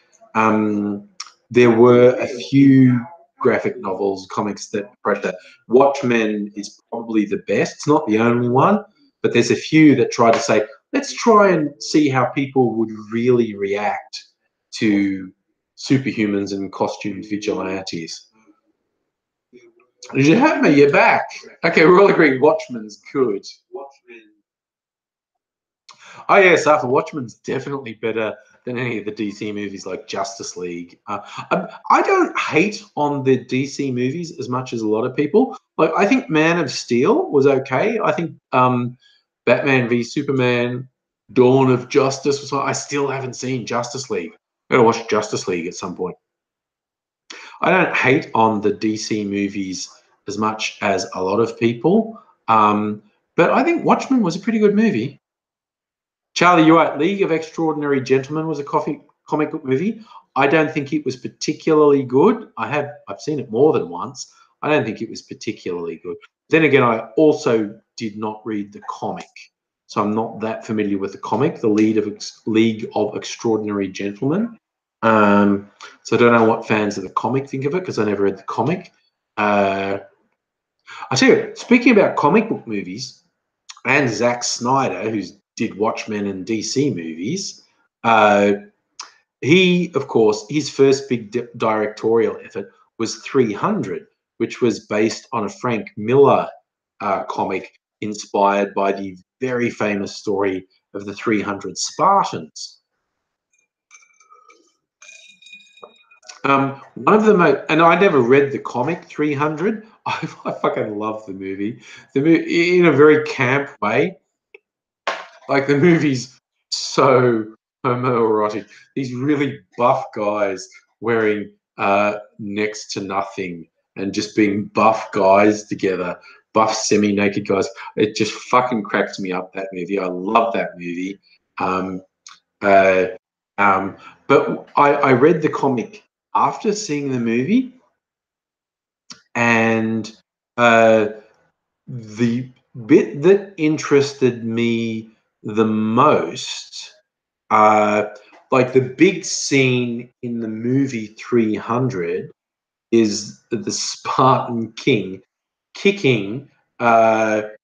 there were a few graphic novels, comics that approach that. Watchmen is probably the best. It's not the only one, but there's a few that try to say, let's try and see how people would really react to superhumans and costumed vigilantes. Did you have me? You're back. Okay, we're all agreeing Watchmen's good. Oh yes, Arthur, Watchmen's definitely better than any of the DC movies like Justice League. I don't hate on the DC movies as much as a lot of people. Like, I think Man of Steel was okay. I think Batman v Superman, Dawn of Justice was. I still haven't seen Justice League. I'm gonna watch Justice League at some point. I don't hate on the DC movies as much as a lot of people, but I think Watchmen was a pretty good movie. Charlie, you're right. League of Extraordinary Gentlemen was a comic book movie. I don't think it was particularly good. I've seen it more than once. I don't think it was particularly good. Then again, I also did not read the comic, so I'm not that familiar with the comic, the League of Extraordinary Gentlemen. So I don't know what fans of the comic think of it, because I never read the comic. I tell you, speaking about comic book movies, and Zack Snyder, who did Watchmen and DC movies, he, of course, his first big directorial effort was 300, which was based on a Frank Miller comic inspired by the very famous story of the 300 Spartans. One of the most, and I never read the comic 300. I fucking love the movie. The movie in a very camp way. Like, the movie's so homoerotic. These really buff guys wearing next to nothing and just being buff guys together, buff semi-naked guys. It just fucking cracks me up, that movie. I love that movie. Um, uh, but I read the comic after seeing the movie, and the bit that interested me the most, like the big scene in the movie 300, is the Spartan king kicking the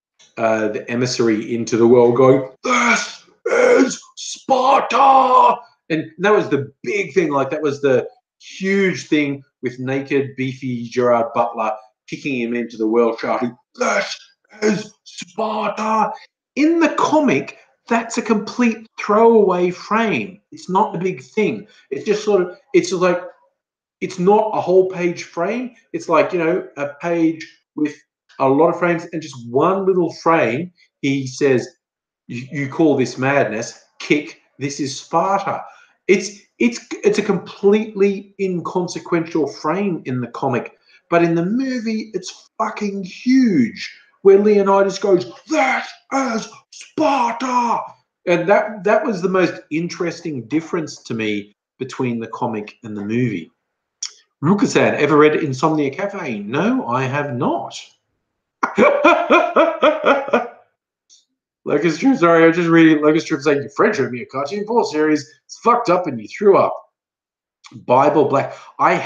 emissary into the world, going, "This is Sparta!" And that was the big thing. Like, that was the huge thing, with naked, beefy Gerard Butler kicking him into the world, shouting, "This is Sparta!" In the comic, that's a complete throwaway frame. It's not the big thing. It's just sort of, it's like, it's not a whole page frame. It's like, a page with a lot of frames, and just one little frame. He says, you call this madness, kick, this is Sparta. It's It's a completely inconsequential frame in the comic, but in the movie, it's fucking huge. Where Leonidas goes, "That is Sparta," and that was the most interesting difference to me between the comic and the movie. Rukasan, ever read Insomnia Cafe? No, I have not. Locust Trip, sorry, I'm just reading Locust Trip saying your friend showed me a cartoon 4 series. It's fucked up and you threw up. Bible Black. I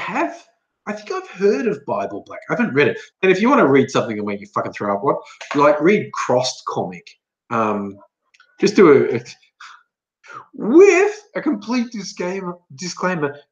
think I've heard of Bible Black. I haven't read it. And if you want to read something and make you fucking throw up, what? Like read Crossed comic. Just do a with a complete disclaimer,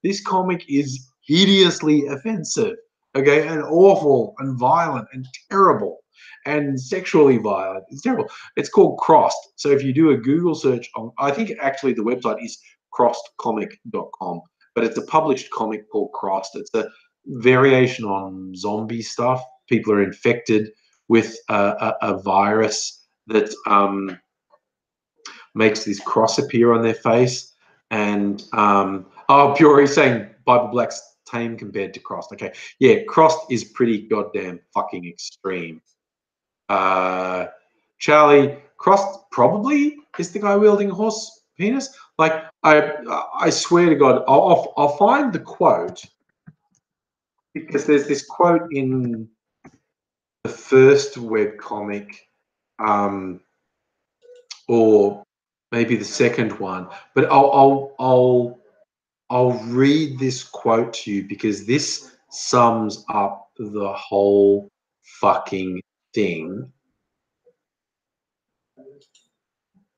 this comic is hideously offensive, okay, and awful and violent and terrible and sexually violent. It's terrible. It's called Crossed. So if you do a Google search on, I think actually the website is crossedcomic.com, but it's a published comic called Crossed. It's a variation on zombie stuff. People are infected with a virus that makes this cross appear on their face. And Puri saying Bible Black's tame compared to Crossed. Okay, yeah, Crossed is pretty goddamn fucking extreme. Charlie, Crossed probably is the guy wielding a horse penis. Like I swear to God, I'll find the quote because there's this quote in the first webcomic, or maybe the second one, but I'll read this quote to you because this sums up the whole fucking thing.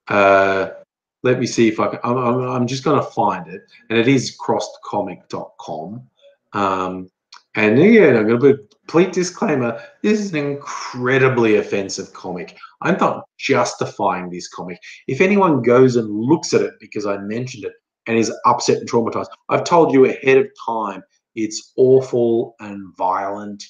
Let me see if I can. I'm just going to find it, and it is crossedcomic.com. And yeah, I'm going to put a complete disclaimer. This is an incredibly offensive comic. I'm not justifying this comic. If anyone goes and looks at it because I mentioned it and is upset and traumatized, I've told you ahead of time it's awful and violent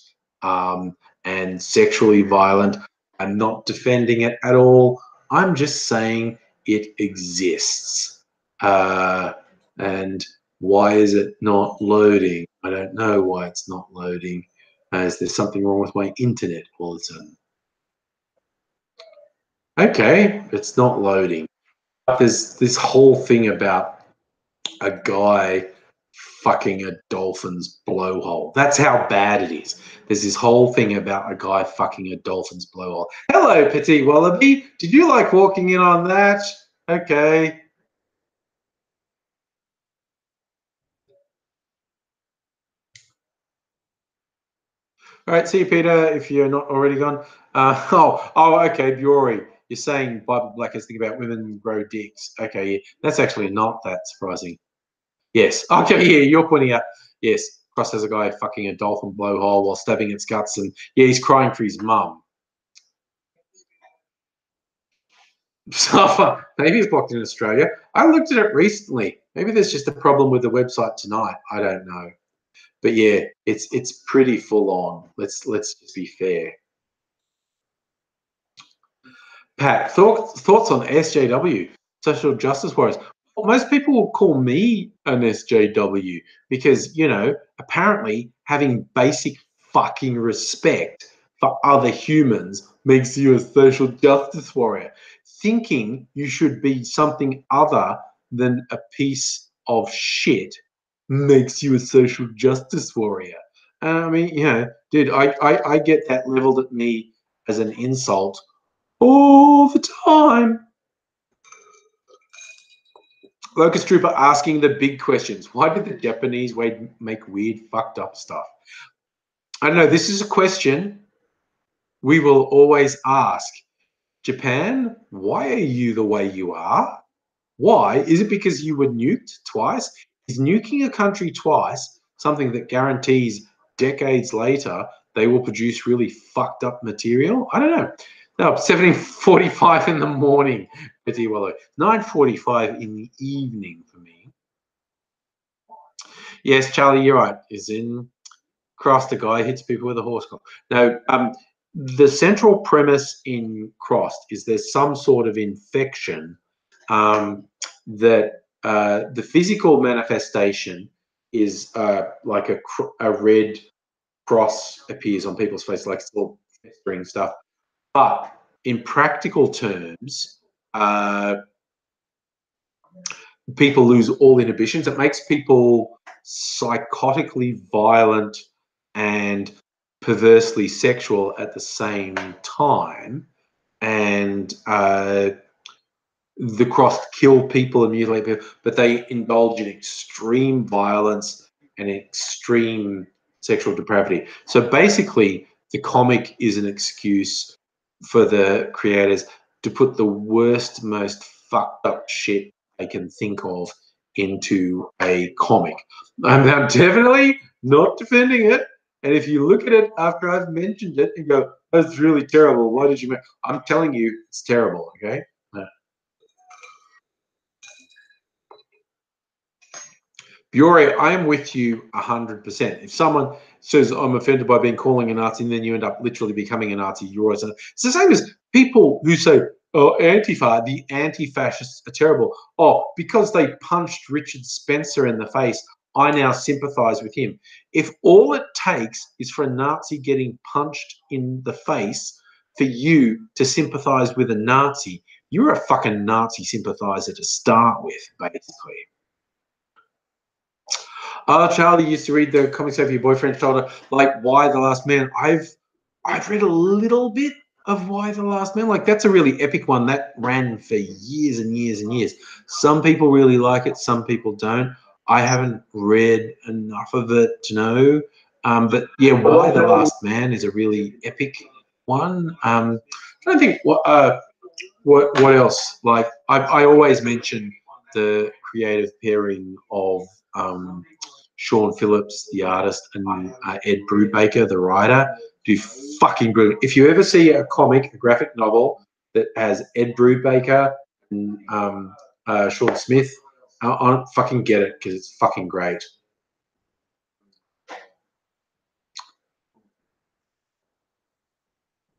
and sexually violent. I'm not defending it at all. I'm just saying it exists. And why is it not loading? I don't know why it's not loading. Is there something wrong with my internet all of a sudden? Okay, it's not loading. But there's this whole thing about a guy fucking a dolphin's blowhole. That's how bad it is. There's this whole thing about a guy fucking a dolphin's blowhole. Hello, Petit Wallaby. Did you like walking in on that? Okay. All right, see you, Peter, if you're not already gone. Okay, Bury. You're saying Bible Black is thinking about women grow dicks. Okay, yeah, that's actually not that surprising. Yes. Okay, yeah, you're pointing out. Yes, Cross has a guy fucking a dolphin blowhole while stabbing its guts, and yeah, he's crying for his mum. So maybe it's blocked in Australia. I looked at it recently. Maybe there's just a problem with the website tonight. I don't know. But yeah, it's pretty full on. Let's just be fair. Pat, thoughts on SJW, social justice warriors? Well, most people will call me an SJW because, you know, apparently having basic fucking respect for other humans makes you a social justice warrior. Thinking you should be something other than a piece of shit makes you a social justice warrior. I mean, you know, dude, I get that leveled at me as an insult all the time. Locust Trooper asking the big questions. Why did the Japanese make weird, fucked up stuff? I don't know. This is a question we will always ask. Japan, why are you the way you are? Why? Is it because you were nuked twice? Is nuking a country twice something that guarantees decades later they will produce really fucked up material? I don't know. No, 7:45 in the morning, Betty Wallow. 9:45 in the evening for me. Yes, Charlie, you're right. Is in Cross, the guy hits people with a horse collar. No, the central premise in Crossed is there's some sort of infection that the physical manifestation is like a red cross appears on people's face, like still festering stuff. But in practical terms, people lose all inhibitions. It makes people psychotically violent and perversely sexual at the same time. And the cross kill people and mutilate people, but they indulge in extreme violence and extreme sexual depravity. So basically, the comic is an excuse for the creators to put the worst, most fucked up shit they can think of into a comic. I'm definitely not defending it. And if you look at it after I've mentioned it and go, that's really terrible, why did you make? I'm telling you, it's terrible, okay? Biore, I am with you 100%. If someone says I'm offended by being calling a Nazi, and then you end up literally becoming a Nazi, you're always it's the same as people who say, "Oh, Antifa, the anti-fascists are terrible." Oh, because they punched Richard Spencer in the face, I now sympathise with him. If all it takes is for a Nazi getting punched in the face for you to sympathise with a Nazi, you're a fucking Nazi sympathiser to start with, basically. Oh, Charlie used to read the comics over your boyfriend's shoulder, like Y the Last Man. I've read a little bit of Y the Last Man. Like that's a really epic one that ran for years and years and years. Some people really like it, some people don't. I haven't read enough of it to know. But yeah, Y the Last Man is a really epic one. I don't think what else? Like I always mention the creative pairing of Sean Phillips, the artist, and Ed Brubaker, the writer, do fucking brilliant. If you ever see a comic, a graphic novel that has Ed Brubaker and Sean Smith on it, fucking get it because it's fucking great.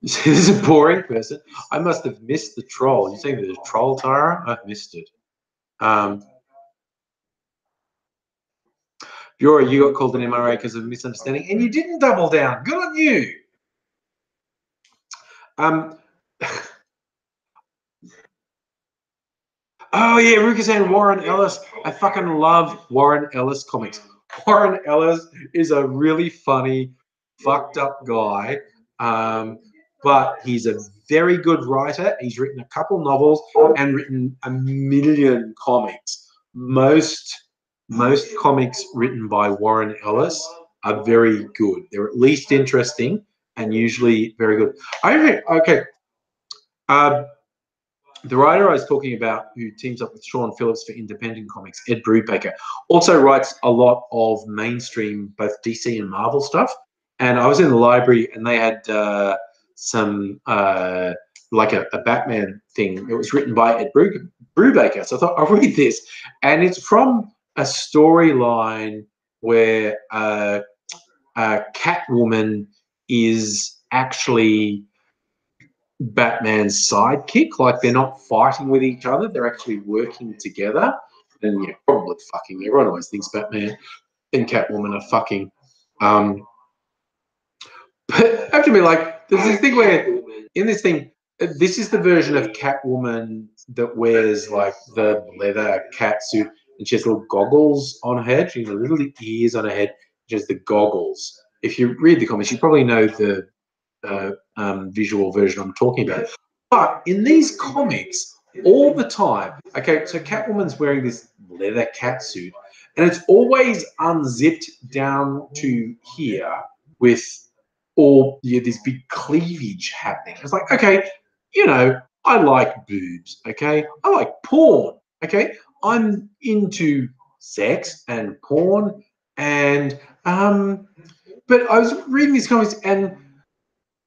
This is a boring person. I must have missed the troll. You're saying there's a troll, Tara? I've missed it. Bureau, you got called an MRA because of misunderstanding, and you didn't double down. Good on you. Oh yeah, Rukas and Warren Ellis. I fucking love Warren Ellis comics. Warren Ellis is a really funny, fucked up guy, but he's a very good writer. He's written a couple novels and written a million comics. Most comics written by Warren Ellis are very good. They're at least interesting and usually very good. I think okay. The writer I was talking about, who teams up with Sean Phillips for independent comics, Ed Brubaker, also writes a lot of mainstream, both DC and Marvel stuff. And I was in the library, and they had some like a Batman thing. It was written by Ed Brubaker, so I thought I'll read this, and it's from a storyline where Catwoman is actually Batman's sidekick. Like they're not fighting with each other; they're actually working together. And yeah, probably fucking. Everyone always thinks Batman and Catwoman are fucking. But I have to be like, there's this thing where in this thing, this is the version of Catwoman that wears like the leather cat suit, and she has little goggles on her head. She has little ears on her head. She has the goggles. If you read the comics, you probably know the visual version I'm talking about. But in these comics, all the time, okay, so Catwoman's wearing this leather cat suit, and it's always unzipped down to here with all this big cleavage happening. It's like, okay, you know, I like boobs, okay? I like porn, okay? I'm into sex and porn, and but I was reading these comics, and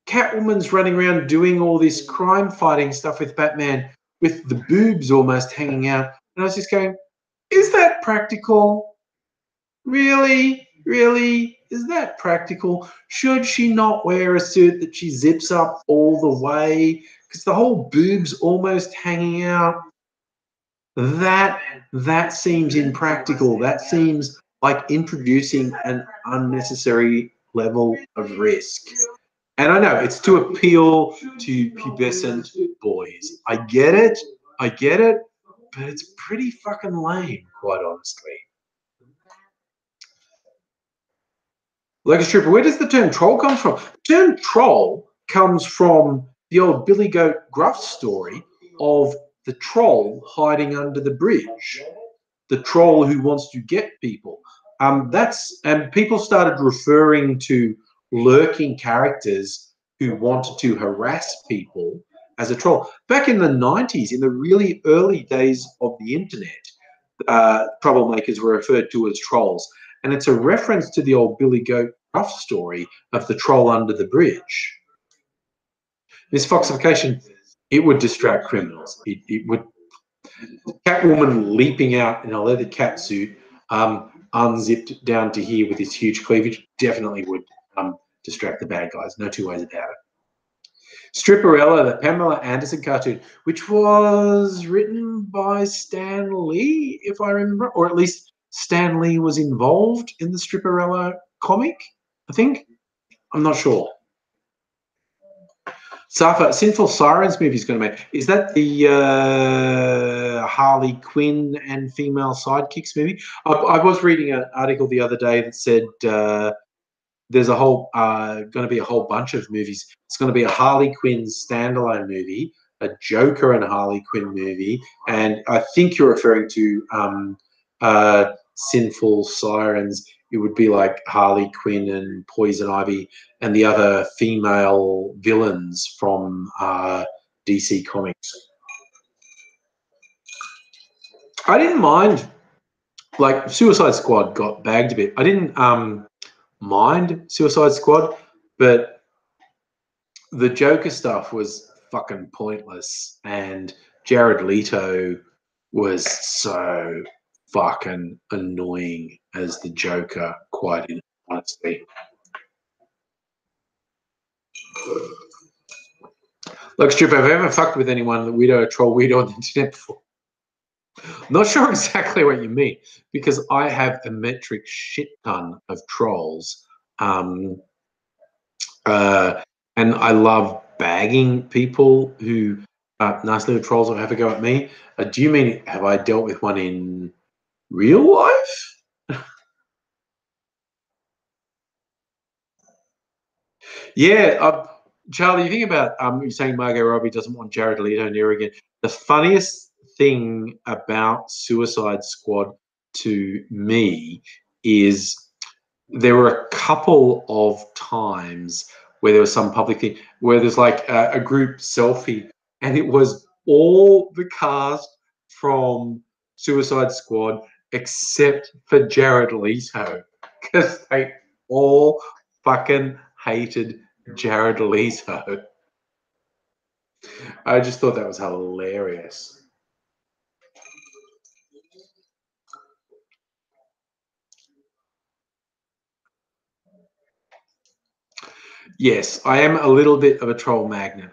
Catwoman's running around doing all this crime fighting stuff with Batman with the boobs almost hanging out. And I was just going, is that practical? Really? Really? Is that practical? Should she not wear a suit that she zips up all the way? Because the whole boob's almost hanging out. That seems impractical. That seems like introducing an unnecessary level of risk. And I know it's to appeal to pubescent boys. I get it. I get it. But it's pretty fucking lame, quite honestly. Like a stripper, where does the term troll come from? The term troll comes from the old Billy Goat Gruff story of the troll hiding under the bridge. The troll who wants to get people. And people started referring to lurking characters who wanted to harass people as a troll. Back in the 90s, in the really early days of the internet, troublemakers were referred to as trolls. And it's a reference to the old Billy Goat Gruff story of the troll under the bridge. This foxification, it would distract criminals. It would. Catwoman leaping out in a leather catsuit, unzipped down to here with this huge cleavage, definitely would distract the bad guys. No two ways about it. Stripperella, the Pamela Anderson cartoon, which was written by Stan Lee, if I remember, or at least Stan Lee was involved in the Stripperella comic, I think. I'm not sure. Safa, Sinful Sirens movie is going to make. Is that the Harley Quinn and female sidekicks movie? I was reading an article the other day that said there's a whole going to be a whole bunch of movies. It's going to be a Harley Quinn standalone movie, a Joker and Harley Quinn movie, and I think you're referring to Sinful Sirens. It would be like Harley Quinn and Poison Ivy and the other female villains from DC Comics. I didn't mind, like Suicide Squad got bagged a bit. I didn't mind Suicide Squad, but the Joker stuff was fucking pointless, and Jared Leto was so fucking annoying as the Joker, quite honestly. Look, Strip, have I ever fucked with anyone that weirdo, troll weirdo on the internet before? Not sure exactly what you mean, because I have a metric shit ton of trolls. And I love bagging people who nice little trolls will have a go at me. Do you mean, have I dealt with one in real life? Yeah, Charlie, you think about you're saying Margot Robbie doesn't want Jared Leto near her again. The funniest thing about Suicide Squad to me is there were a couple of times where there was some public thing where there's like a group selfie, and it was all the cast from Suicide Squad except for Jared Leto, because they all fucking hated Jared Leto. I just thought that was hilarious. Yes, I am a little bit of a troll magnet.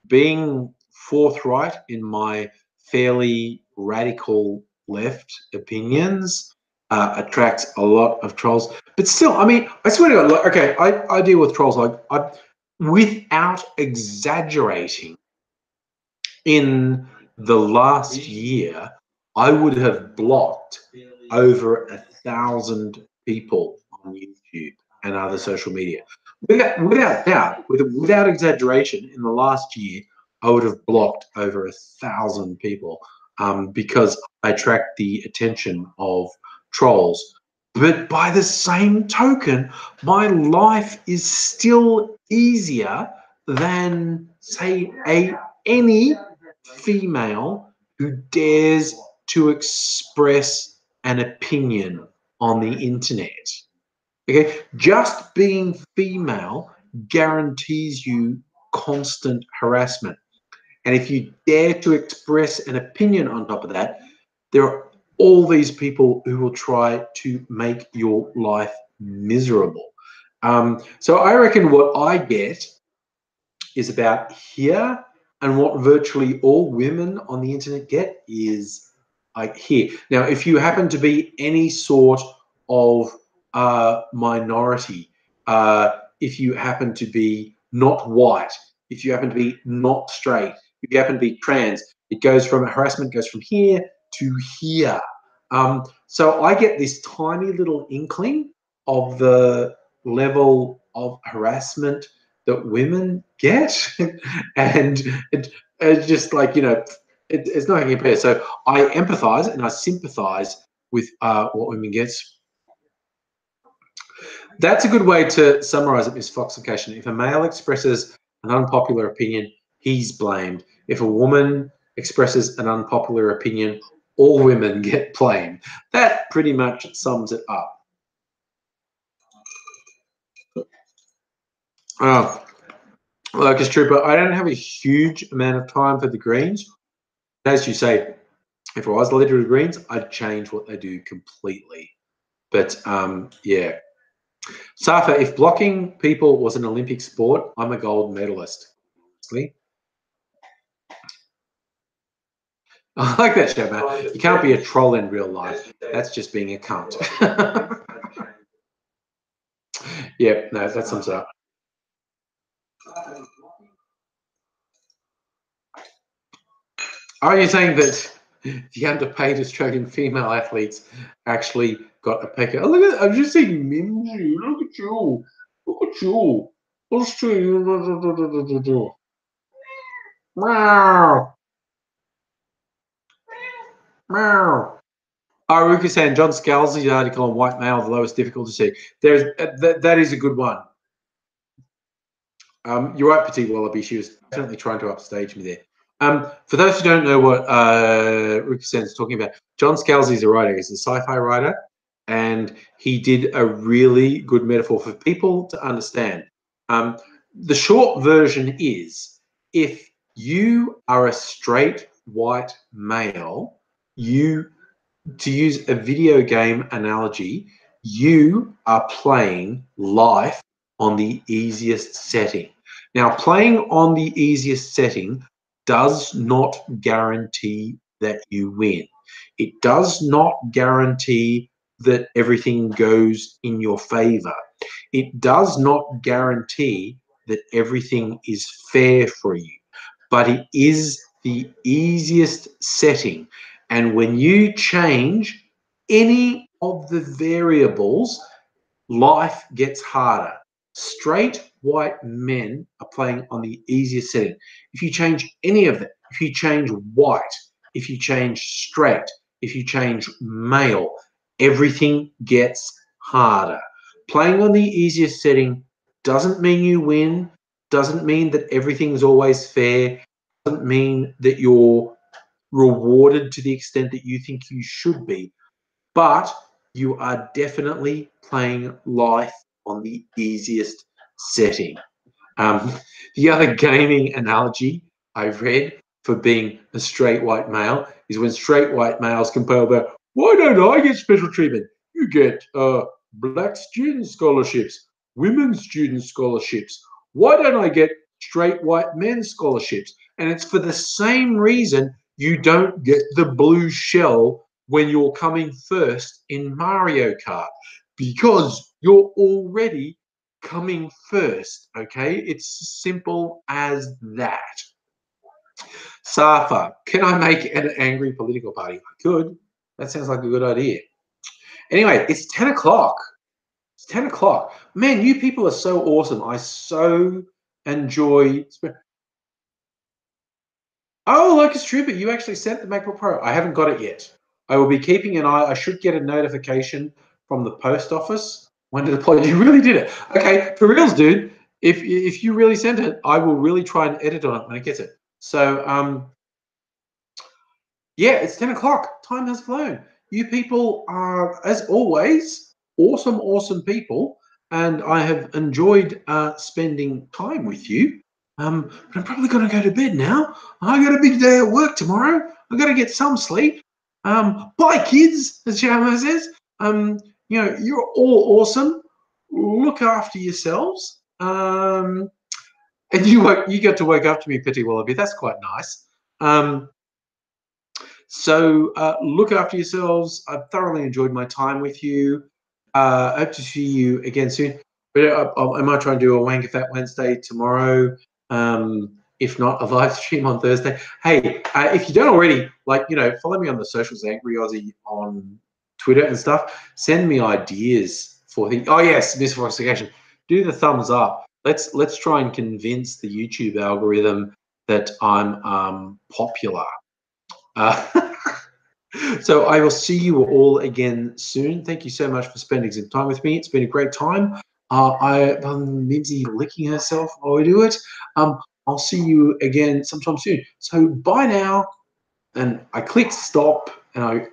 Being forthright in my fairly radical left opinions attracts a lot of trolls. But still, I mean, I swear to God, like, okay, I deal with trolls without exaggerating. In the last year, I would have blocked over 1,000 people on YouTube and other social media. Without doubt, without exaggeration, in the last year, I would have blocked over 1,000 people because I attract the attention of trolls. But by the same token, my life is still easier than, say, any female who dares to express an opinion on the internet. Okay, just being female guarantees you constant harassment. And if you dare to express an opinion on top of that, there are all these people who will try to make your life miserable. So I reckon what I get is about here And what virtually all women on the internet get is like here. Now, if you happen to be any sort of minority, if you happen to be not white, if you happen to be not straight, if you happen to be trans, it goes from harassment goes from here to here. So I get this tiny little inkling of the level of harassment that women get, and it's just like, you know, it's not compared. So I empathize and I sympathize with what women get. That's a good way to summarize it, Miss Foxification. If a male expresses an unpopular opinion, he's blamed. If a woman expresses an unpopular opinion, all women get blamed. That pretty much sums it up. Locust Trooper, I don't have a huge amount of time for the greens. As you say, if I was the leader of the greens, I'd change what they do completely. But yeah. Safa, if blocking people was an Olympic sport, I'm a gold medalist. Honestly. I like that show, man. You can't be a troll in real life. That's just being a cunt. Yeah, no, that sums it up. Are you saying that the underpaid Australian female athletes actually got a pay cut? Oh, look at, I'm just seeing Mimsy. Look at you. Look at you. Australia. Meow. Meow. Ruka saying John Scalzi's article on white male, the lowest difficulty seek. There's that is a good one. You're right, Petite Wallaby. She was definitely trying to upstage me there. For those who don't know what Ruka is talking about, John Scalzi is a writer. He's a sci-fi writer, and he did a really good metaphor for people to understand. The short version is, if you are a straight white male, to use a video game analogy, you are playing life on the easiest setting. Now, playing on the easiest setting does not guarantee that you win. It does not guarantee that everything goes in your favor. It does not guarantee that everything is fair for you, but it is the easiest setting. And when you change any of the variables, life gets harder. Straight white men are playing on the easiest setting. If you change any of them, if you change white, if you change straight, if you change male, everything gets harder. Playing on the easiest setting doesn't mean you win, doesn't mean that everything's always fair, doesn't mean that you're rewarded to the extent that you think you should be, but you are definitely playing life on the easiest setting. The other gaming analogy I've read for being a straight white male is when straight white males complain about, why don't I get special treatment? You get black student scholarships, women's student scholarships. Why don't I get straight white men scholarships? And it's for the same reason you don't get the blue shell when you're coming first in Mario Kart, because you're already coming first. Okay, it's simple as that. Safa, can I make an angry political party? I could. That sounds like a good idea. Anyway, it's 10 o'clock. It's 10 o'clock. Man, you people are so awesome. I so enjoy. Oh, Locust Trooper, you actually sent the MacBook Pro. I haven't got it yet. I will be keeping an eye. I should get a notification from the post office when it deployed. You really did it. Okay, for reals, dude. If you really sent it, I will really try and edit on it when it gets it. So yeah, it's 10 o'clock. Time has flown. You people are, as always, awesome, awesome people, and I have enjoyed spending time with you. But I'm probably going to go to bed now. I got a big day at work tomorrow. I got to get some sleep. Bye, kids, as Shama says. You know, you're all awesome. Look after yourselves. And you got to wake up to me, Petty Wallaby. That's quite nice. So look after yourselves. I've thoroughly enjoyed my time with you. I hope to see you again soon. But I might try and do a Wanker Fat Wednesday tomorrow. If not, a live stream on Thursday. Hey, if you don't already, follow me on the socials, AngryAussie on Twitter and stuff. Send me ideas for things. Oh yes, misfostification. Do the thumbs up. Let's try and convince the YouTube algorithm that I'm popular. So I will see you all again soon. Thank you so much for spending some time with me. It's been a great time. Mimsy licking herself while we do it. I'll see you again sometime soon. So bye now. And I clicked stop and I